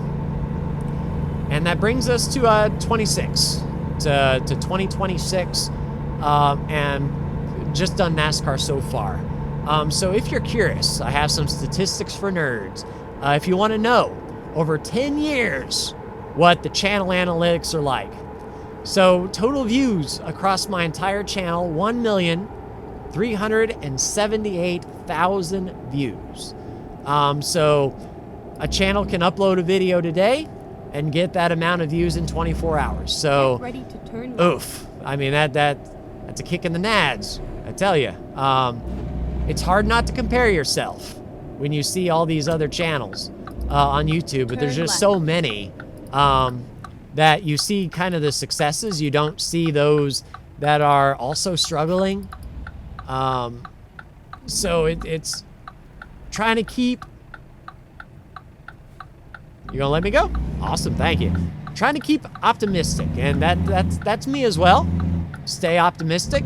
And that brings us to 26, to 2026, and just done NASCAR so far. So if you're curious, I have some statistics for nerds. If you want to know, over 10 years, what the channel analytics are like. So total views across my entire channel, 1,378,000 views. So a channel can upload a video today and get that amount of views in 24 hours. So, ready to turn oof. I mean, that's a kick in the nads, I tell you. It's hard not to compare yourself when you see all these other channels on YouTube, but there's just so many that you see kind of the successes. You don't see those that are also struggling. So it's trying to keep... You gonna let me go? Awesome, thank you. Trying to keep optimistic, and that's me as well. Stay optimistic.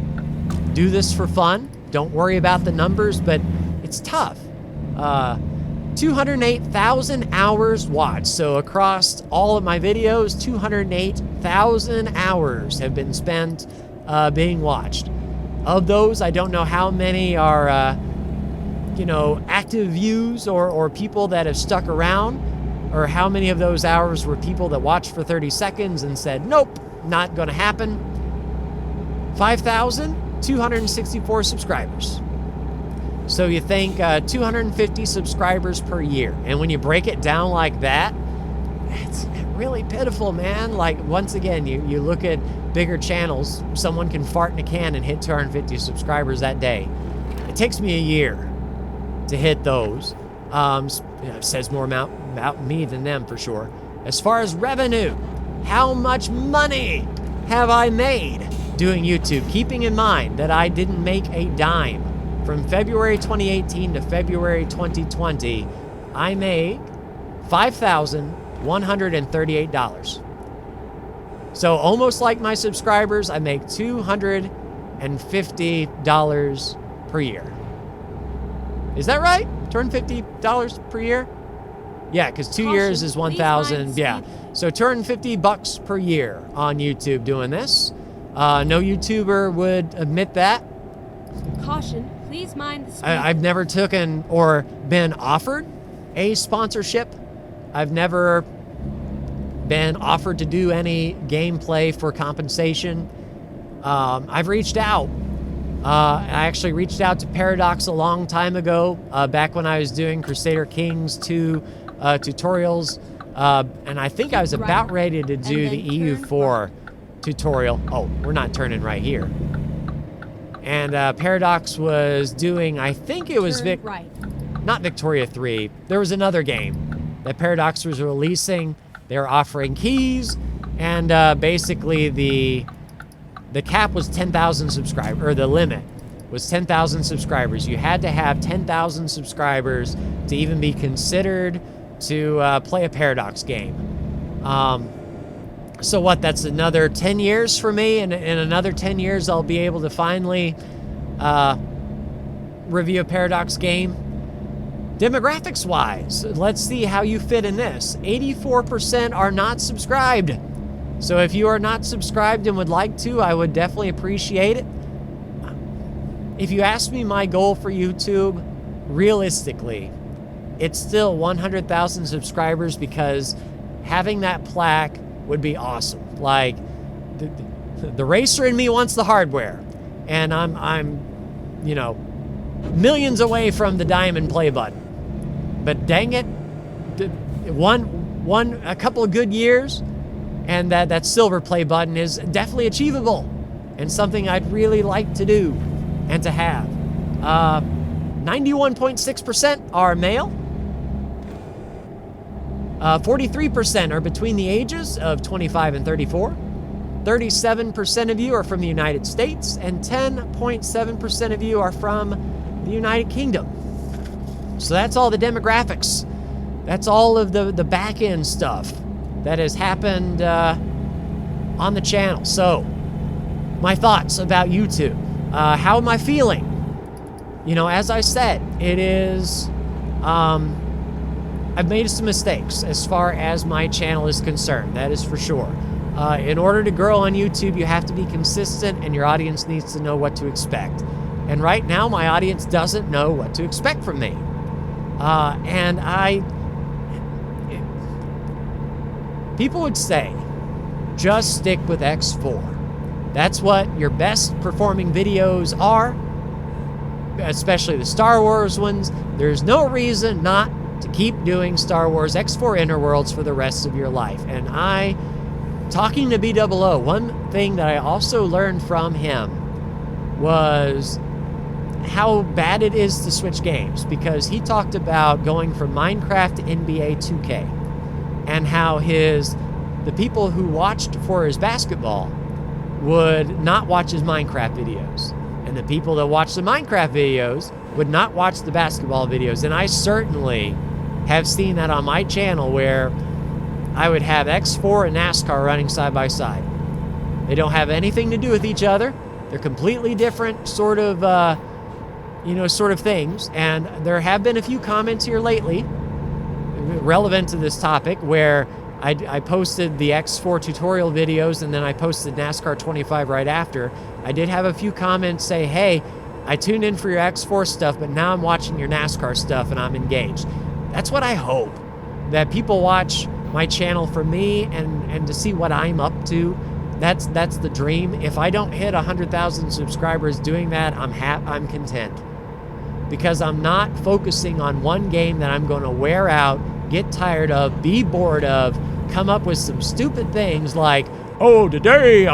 Do this for fun. Don't worry about the numbers, but it's tough. 208,000 hours watched. So across all of my videos, 208,000 hours have been spent being watched. Of those, I don't know how many are, active views or people that have stuck around, or how many of those hours were people that watched for 30 seconds and said, nope, not gonna happen. 5,264 subscribers. So you think 250 subscribers per year. And when you break it down like that, it's really pitiful, man. Like, once again, you look at bigger channels, someone can fart in a can and hit 250 subscribers that day. It takes me a year to hit those. It says more about me than them for sure. As far as revenue, how much money have I made doing YouTube? Keeping in mind that I didn't make a dime. From February 2018 to February 2020, I made $5,138. So almost like my subscribers, I make $250 per year. Is that right? $250 per year? Yeah, because 2 years is 1,000. Yeah, so $250 per year on YouTube doing this. No YouTuber would admit that. Caution, please mind the speed. I've never taken or been offered a sponsorship. I've never been offered to do any gameplay for compensation. I've reached out. I actually reached out to Paradox a long time ago, back when I was doing Crusader Kings 2 tutorials, and I think I was about ready to do the EU4 tutorial. Oh, we're not turning right here. And Paradox was doing, I think it was not Victoria 3. There was another game that Paradox was releasing. They were offering keys, and basically the cap was 10,000 subscribers, or the limit was 10,000 subscribers. You had to have 10,000 subscribers to even be considered to play a Paradox game. So what, that's another 10 years for me, and in another 10 years I'll be able to finally review a Paradox game. Demographics-wise, let's see how you fit in this. 84% are not subscribed. So if you are not subscribed and would like to, I would definitely appreciate it. If you ask me my goal for YouTube, realistically, it's still 100,000 subscribers, because having that plaque would be awesome. Like, the racer in me wants the hardware, and I'm, you know, millions away from the diamond play button. But dang it, a couple of good years, and that silver play button is definitely achievable, and something I'd really like to do and to have. 91.6% are male. 43% are between the ages of 25 and 34. 37% of you are from the United States, and 10.7% of you are from the United Kingdom. So that's all the demographics. That's all of the back-end stuff that has happened on the channel. So, my thoughts about YouTube. How am I feeling? You know, as I said, it is... I've made some mistakes as far as my channel is concerned. That is for sure. In order to grow on YouTube, you have to be consistent, and your audience needs to know what to expect. And right now, my audience doesn't know what to expect from me. People would say, just stick with X4. That's what your best performing videos are, especially the Star Wars ones. There's no reason not to keep doing Star Wars X4 Interworlds for the rest of your life. And talking to B00, one thing that I also learned from him was how bad it is to switch games, because he talked about going from Minecraft to NBA 2K, and how the people who watched for his basketball would not watch his Minecraft videos, and the people that watched the Minecraft videos would not watch the basketball videos. And I certainly have seen that on my channel, where I would have X4 and NASCAR running side by side. They don't have anything to do with each other. They're completely different sort of things. And there have been a few comments here lately relevant to this topic, where I posted the X4 tutorial videos, and then I posted NASCAR 25 right after. I did have a few comments say, hey, I tuned in for your X4 stuff, but now I'm watching your NASCAR stuff and I'm engaged. That's what I hope, that people watch my channel for me and to see what I'm up to. That's the dream. If I don't hit 100,000 subscribers doing that, I'm content, because I'm not focusing on one game that I'm going to wear out, get tired of, be bored of, come up with some stupid things like, oh, today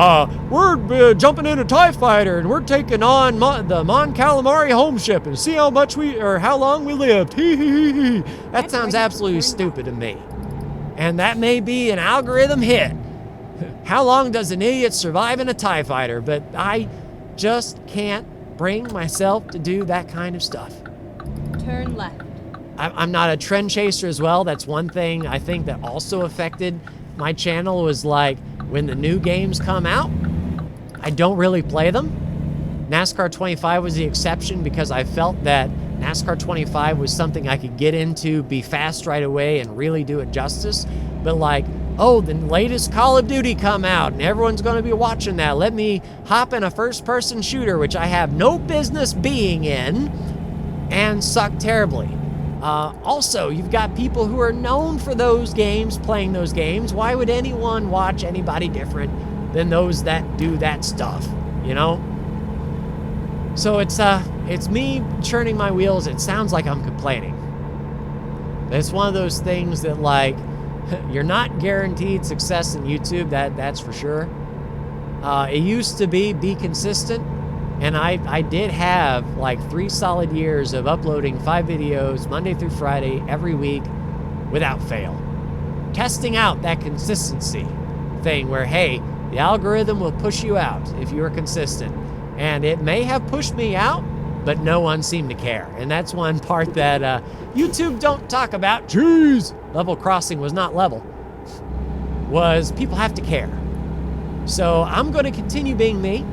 we're jumping in a TIE fighter and we're taking on the Mon Calamari home ship and see how long we lived. That sounds absolutely stupid to me. And that may be an algorithm hit. How long does an idiot survive in a TIE fighter? But I just can't bring myself to do that kind of stuff. Turn left. I'm not a trend chaser as well. That's one thing I think that also affected my channel, was like, when the new games come out, I don't really play them. NASCAR 25 was the exception, because I felt that NASCAR 25 was something I could get into, be fast right away, and really do it justice. But like, oh, the latest Call of Duty come out, and everyone's going to be watching that. Let me hop in a first-person shooter, which I have no business being in, and suck terribly. Also, you've got people who are known for those games, playing those games. Why would anyone watch anybody different than those that do that stuff, you know? So it's me churning my wheels. It sounds like I'm complaining. It's one of those things that, like, you're not guaranteed success in YouTube, that's for sure. It used to be consistent. And I did have like 3 solid years of uploading 5 videos Monday through Friday every week without fail. Testing out that consistency thing where, hey, the algorithm will push you out if you are consistent. And it may have pushed me out, but no one seemed to care. And that's one part that YouTube don't talk about. Jeez, level crossing was not level. Was people have to care. So I'm going to continue being me.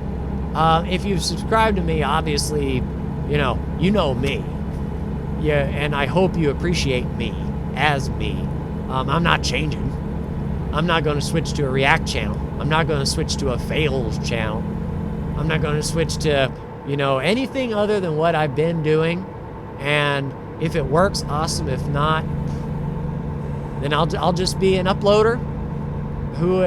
If you've subscribed to me, obviously, you know me. yeah, and I hope you appreciate me as me. I'm not changing. I'm not going to switch to a React channel. I'm not going to switch to a fails channel. I'm not going to switch to, you know, anything other than what I've been doing. And if it works, awesome. If not, then I'll just be an uploader who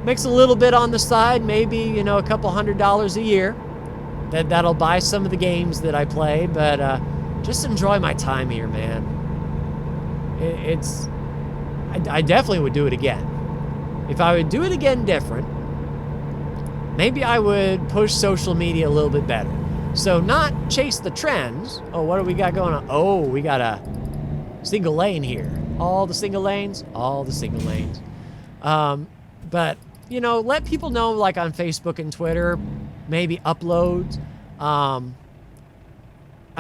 makes a little bit on the side, maybe, you know, a couple $100 a year. That'll buy some of the games that I play, but just enjoy my time here, man. I definitely would do it again. If I would do it again different, maybe I would push social media a little bit better. So not chase the trends. Oh, what do we got going on? Oh, we got a single lane here. All the single lanes. But, you know, let people know, like on Facebook and Twitter, maybe uploads. I'm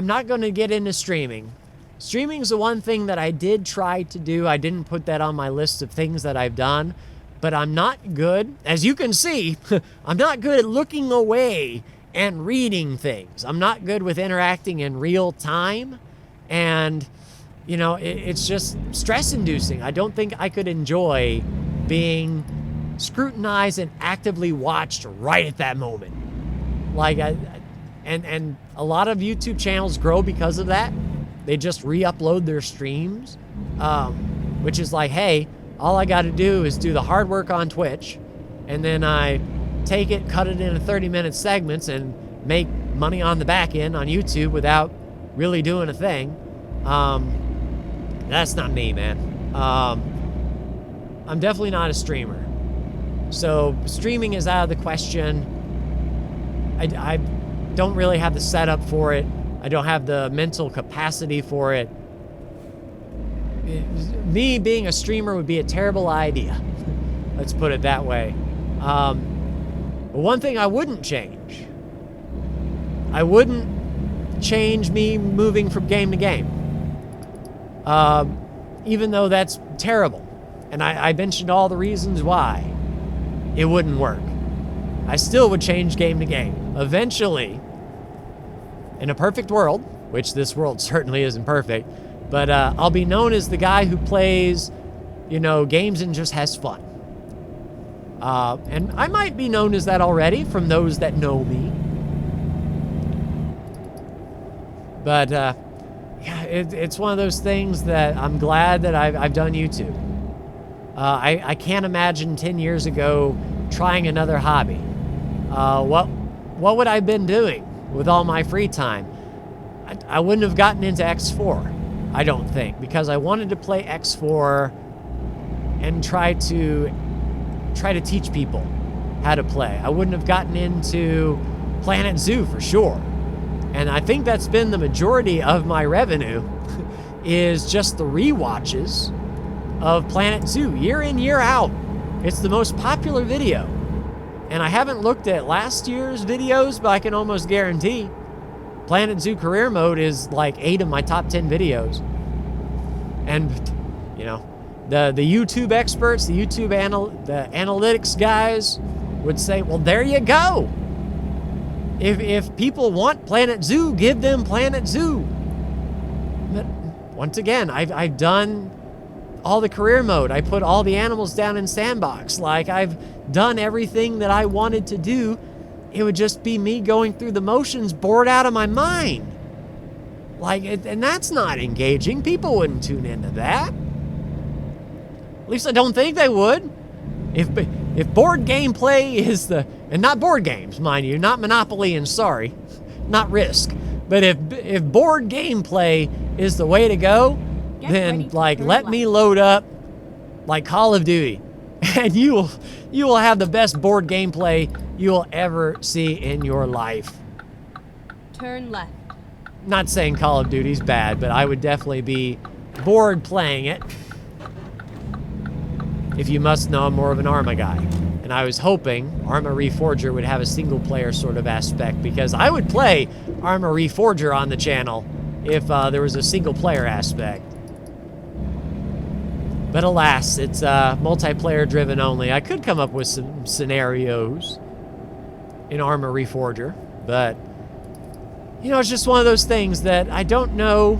not going to get into streaming. Streaming is the one thing that I did try to do. I didn't put that on my list of things that I've done, but I'm not good. As you can see, I'm not good at looking away and reading things. I'm not good with interacting in real time. And, you know, it's just stress-inducing. I don't think I could enjoy being scrutinized and actively watched right at that moment. Like, and a lot of YouTube channels grow because of that. They just re-upload their streams, which is like, hey, all I got to do is do the hard work on Twitch, and then I take it, cut it into 30-minute segments, and make money on the back end on YouTube without really doing a thing. That's not me, man. I'm definitely not a streamer. So streaming is out of the question. I don't really have the setup for it. I don't have the mental capacity for it. Me being a streamer would be a terrible idea. Let's put it that way. But one thing I wouldn't change. I wouldn't change me moving from game to game. Even though that's terrible. And I mentioned all the reasons why it wouldn't work. I still would change game to game. Eventually, in a perfect world, which this world certainly isn't perfect, but I'll be known as the guy who plays, you know, games and just has fun. And I might be known as that already from those that know me. But yeah, it's one of those things that I'm glad that I've done YouTube. I can't imagine 10 years ago trying another hobby. What would I have been doing with all my free time? I wouldn't have gotten into X4, I don't think, because I wanted to play X4 and try to teach people how to play. I wouldn't have gotten into Planet Zoo for sure. And I think that's been the majority of my revenue is just the rewatches of Planet Zoo year in, year out. It's the most popular video. And I haven't looked at last year's videos, but I can almost guarantee Planet Zoo Career Mode is like 8 of my top 10 videos. And, you know, the YouTube experts, the analytics guys would say, well, there you go. If people want Planet Zoo, give them Planet Zoo. But once again, I've done all the career mode. I put all the animals down in sandbox. Like, I've done everything that I wanted to do. It would just be me going through the motions, bored out of my mind. Like, and that's not engaging. People wouldn't tune into that. At least I don't think they would. If board gameplay is and not board games, mind you, not Monopoly and sorry, not Risk, but if board gameplay is the way to go, then like let me load up like Call of Duty, and you will have the best board gameplay you will ever see in your life. Turn left. Not saying Call of Duty's bad, but I would definitely be bored playing it. If you must know, I'm more of an Arma guy. And I was hoping Arma Reforger would have a single-player sort of aspect, because I would play Arma Reforger on the channel if there was a single-player aspect. But alas, it's multiplayer-driven only. I could come up with some scenarios in Arma Reforger, but, you know, it's just one of those things that I don't know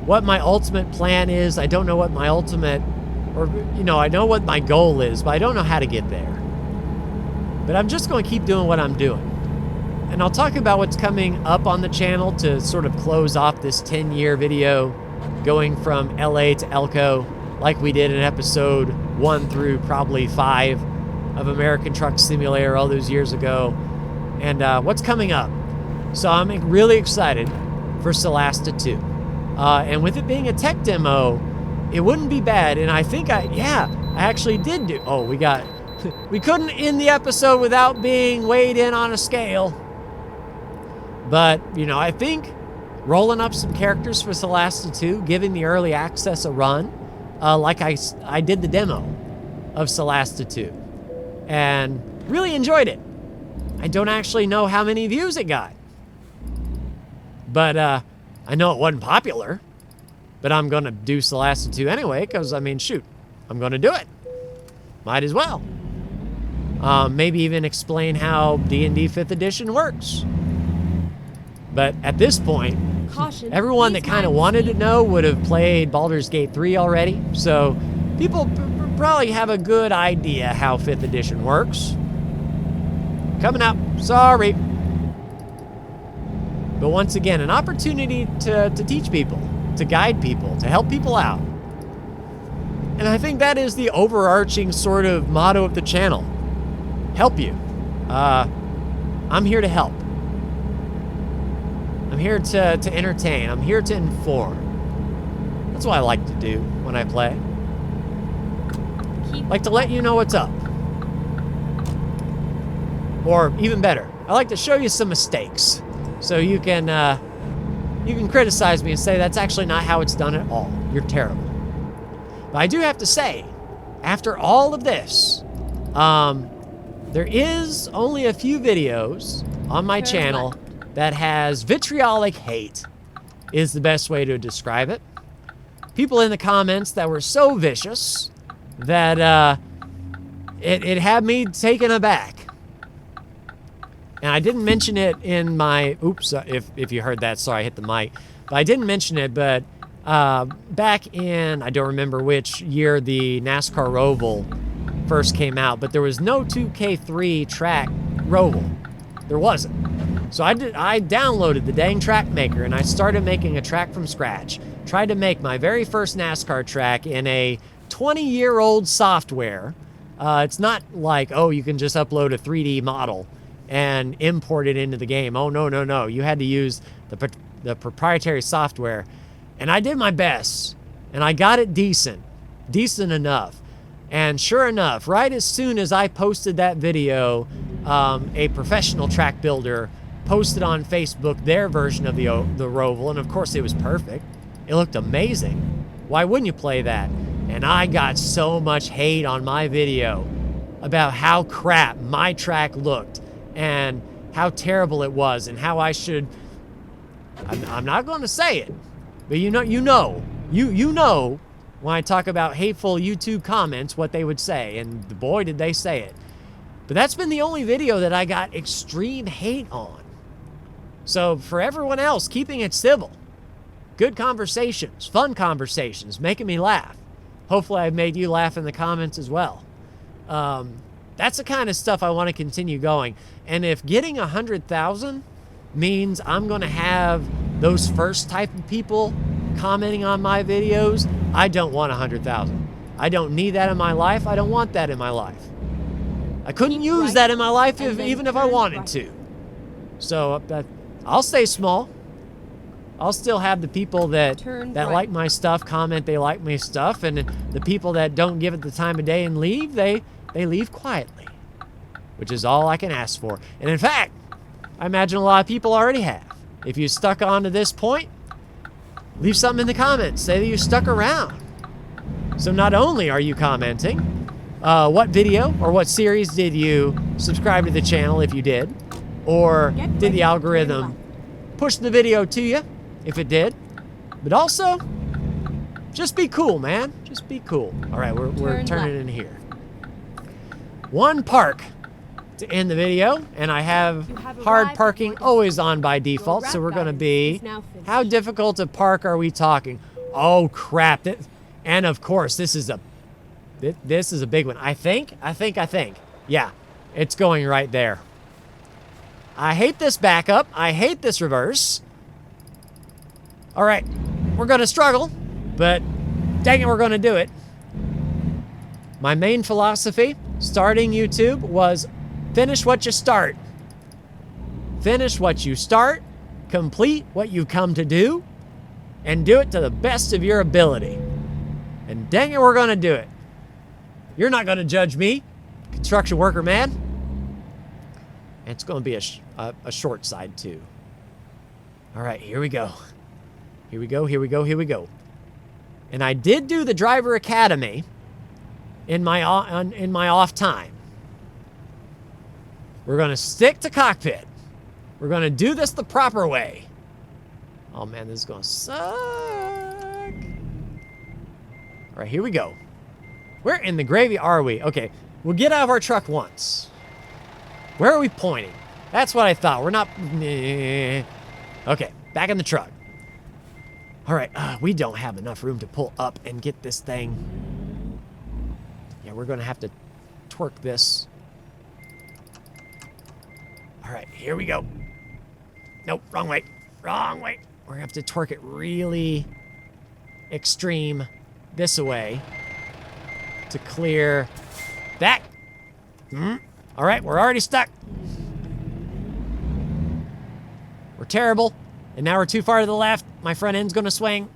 what my ultimate plan is. I don't know what my ultimate, or, you know, I know what my goal is, but I don't know how to get there. But I'm just going to keep doing what I'm doing. And I'll talk about what's coming up on the channel to sort of close off this 10-year video going from LA to Elko, like we did in episode 1 through probably 5 of American Truck Simulator all those years ago. And what's coming up. So I'm really excited for Solasta 2. And with it being a tech demo, it wouldn't be bad. And I think I actually did do, we couldn't end the episode without being weighed in on a scale. But, you know, I think rolling up some characters for Solasta 2, giving the early access a run, like I did the demo of Solasta 2, and really enjoyed it. I don't actually know how many views it got, but I know it wasn't popular. But I'm going to do Solasta 2 anyway, because, I mean, shoot, I'm going to do it. Might as well. Maybe even explain how D&D 5th Edition works. But at this point, Caution, everyone that kind of wanted to know would have played Baldur's Gate 3 already. So people probably have a good idea how 5th Edition works. Coming up, sorry. But once again, an opportunity to teach people, to guide people, to help people out. And I think that is the overarching sort of motto of the channel. Help you. I'm here to help. I'm here to entertain. I'm here to inform. That's what I like to do when I play. Like to let you know what's up. Or even better, I like to show you some mistakes. So you can criticize me and say that's actually not how it's done at all. You're terrible. But I do have to say, after all of this, there is only a few videos on my channel that has vitriolic hate, is the best way to describe it. People in the comments that were so vicious that it had me taken aback. And I didn't mention it in my, oops, if you heard that, sorry, I hit the mic. But I didn't mention it, but back in, I don't remember which year the NASCAR Roval first came out, but there was no 2K3 track Roval. There wasn't. So I downloaded the dang track maker and I started making a track from scratch. Tried to make my very first NASCAR track in a 20-year-old software. It's not like, oh, you can just upload a 3D model and import it into the game. Oh, no. You had to use the proprietary software. And I did my best. And I got it decent enough. And sure enough, right as soon as I posted that video, a professional track builder posted on Facebook their version of the Roval, and of course it was perfect. It looked amazing. Why wouldn't you play that? And I got so much hate on my video about how crap my track looked and how terrible it was and how I should, I'm not going to say it, but you know when I talk about hateful YouTube comments what they would say, and boy did they say it. But that's been the only video that I got extreme hate on. So for everyone else, keeping it civil, good conversations, fun conversations, making me laugh. Hopefully I've made you laugh in the comments as well. That's the kind of stuff I want to continue going. And if getting 100,000 means I'm going to have those first type of people commenting on my videos, I don't want 100,000. I don't need that in my life. I don't want that in my life. I couldn't use that in my life even if I wanted to. So I'll stay small. I'll still have the people that like my stuff comment they like my stuff, and the people that don't give it the time of day and leave, they leave quietly, which is all I can ask for. And in fact, I imagine a lot of people already have. If you stuck on to this point, leave something in the comments. Say that you stuck around. So not only are you commenting, what video or what series did you subscribe to the channel if you did, or did the algorithm push the video to you if it did, but also just be cool, man. Just be cool. All right, we're turning in here. One park to end the video, and I have hard parking always on by default, so we're going to be, how difficult a park are we talking? Oh, crap. And of course, this is a big one. I think. Yeah, it's going right there. I hate this backup. I hate this reverse. All right, we're going to struggle, but dang it, we're going to do it. My main philosophy starting YouTube was finish what you start. Finish what you start, complete what you come to do, and do it to the best of your ability. And dang it, we're going to do it. You're not going to judge me, construction worker man. And it's going to be a short side too. All right, here we go. Here we go, here we go, here we go. And I did do the driver academy in my off time. We're going to stick to cockpit. We're going to do this the proper way. Oh man, this is going to suck. All right, here we go. Where in the gravy are we? Okay, we'll get out of our truck once. Where are we pointing? That's what I thought. We're not... Okay, back in the truck. All right, we don't have enough room to pull up and get this thing. Yeah, we're going to have to twerk this. All right, here we go. Nope, wrong way. Wrong way. We're going to have to twerk it really extreme this way to clear that. All right, we're already stuck. We're terrible. And now we're too far to the left. My front end's going to swing.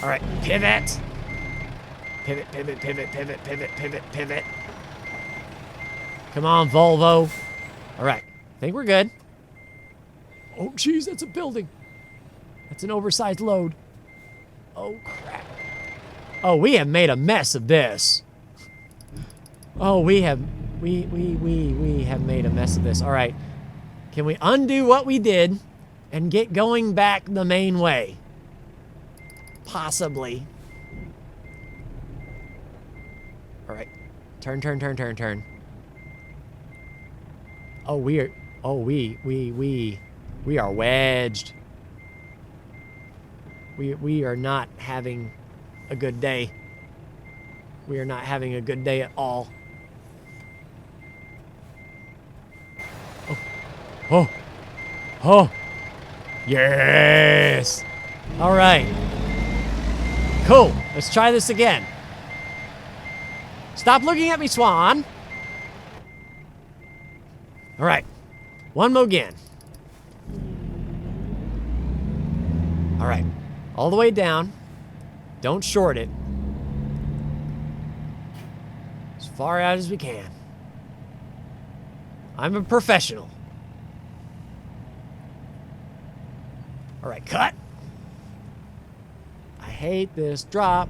All right, pivot. Pivot, pivot, pivot, pivot, pivot, pivot, pivot. Come on, Volvo. All right, I think we're good. Oh, geez, that's a building. That's an oversized load. Oh, crap. Oh, we have made a mess of this. Oh, we have made a mess of this. All right. Can we undo what we did and get going back the main way? Possibly. All right. Turn, turn, turn, turn, turn. Oh, we are wedged. We are not having a good day. We are not having a good day at all. Oh. Oh. Yes. All right. Cool. Let's try this again. Stop looking at me, Swan. All right. One more again. All right. All the way down. Don't short it. As far out as we can. I'm a professional. All right, cut. I hate this drop.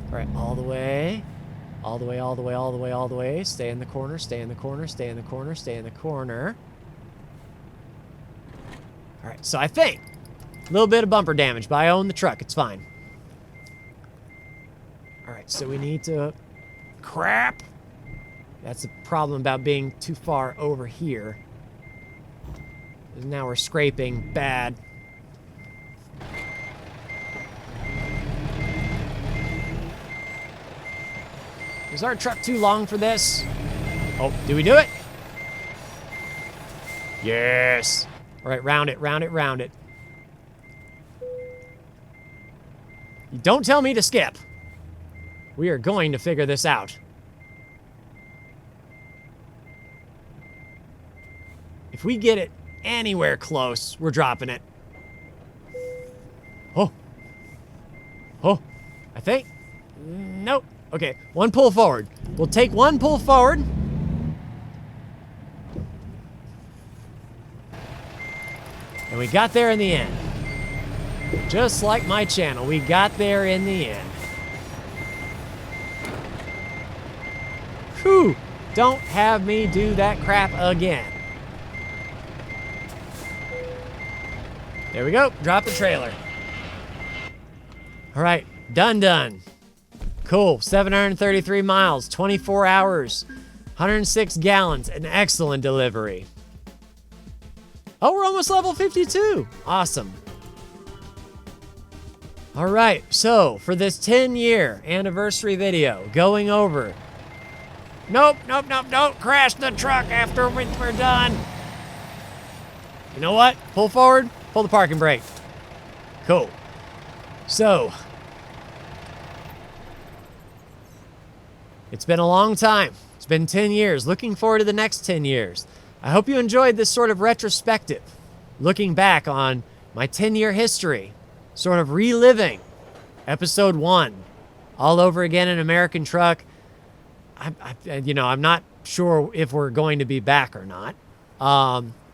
All right, all the way. All the way, all the way, all the way, all the way. Stay in the corner, stay in the corner, stay in the corner, stay in the corner. All right, so I think a little bit of bumper damage, but I own the truck. It's fine. All right, so we need to... Crap! That's the problem about being too far over here. Now we're scraping bad. Is our truck too long for this? Oh, did we do it? Yes. All right, round it, round it, round it. You don't tell me to skip. We are going to figure this out. If we get it anywhere close, we're dropping it. Oh. Oh. I think. Nope. Okay, one pull forward. We'll take one pull forward. And we got there in the end. Just like my channel, we got there in the end. Whew. Don't have me do that crap again. There we go. Drop the trailer. All right. Done. Cool. 733 miles, 24 hours, 106 gallons. An excellent delivery. Oh, we're almost level 52. Awesome. All right, so for this 10-year anniversary video, going over... Nope, don't crash the truck after we're done. You know what? Pull forward, pull the parking brake. Cool. So, it's been a long time. It's been 10 years. Looking forward to the next 10 years. I hope you enjoyed this sort of retrospective, looking back on my 10-year history, sort of reliving episode 1 all over again in American Truck. I'm not sure if we're going to be back or not.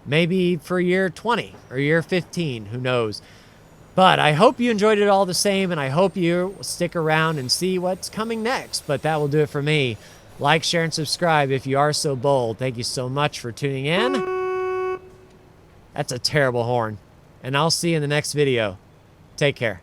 Maybe for year 20 or year 15, who knows. But I hope you enjoyed it all the same, and I hope you will stick around and see what's coming next. But that will do it for me. Like, share, and subscribe if you are so bold. Thank you so much for tuning in. That's a terrible horn. And I'll see you in the next video. Take care.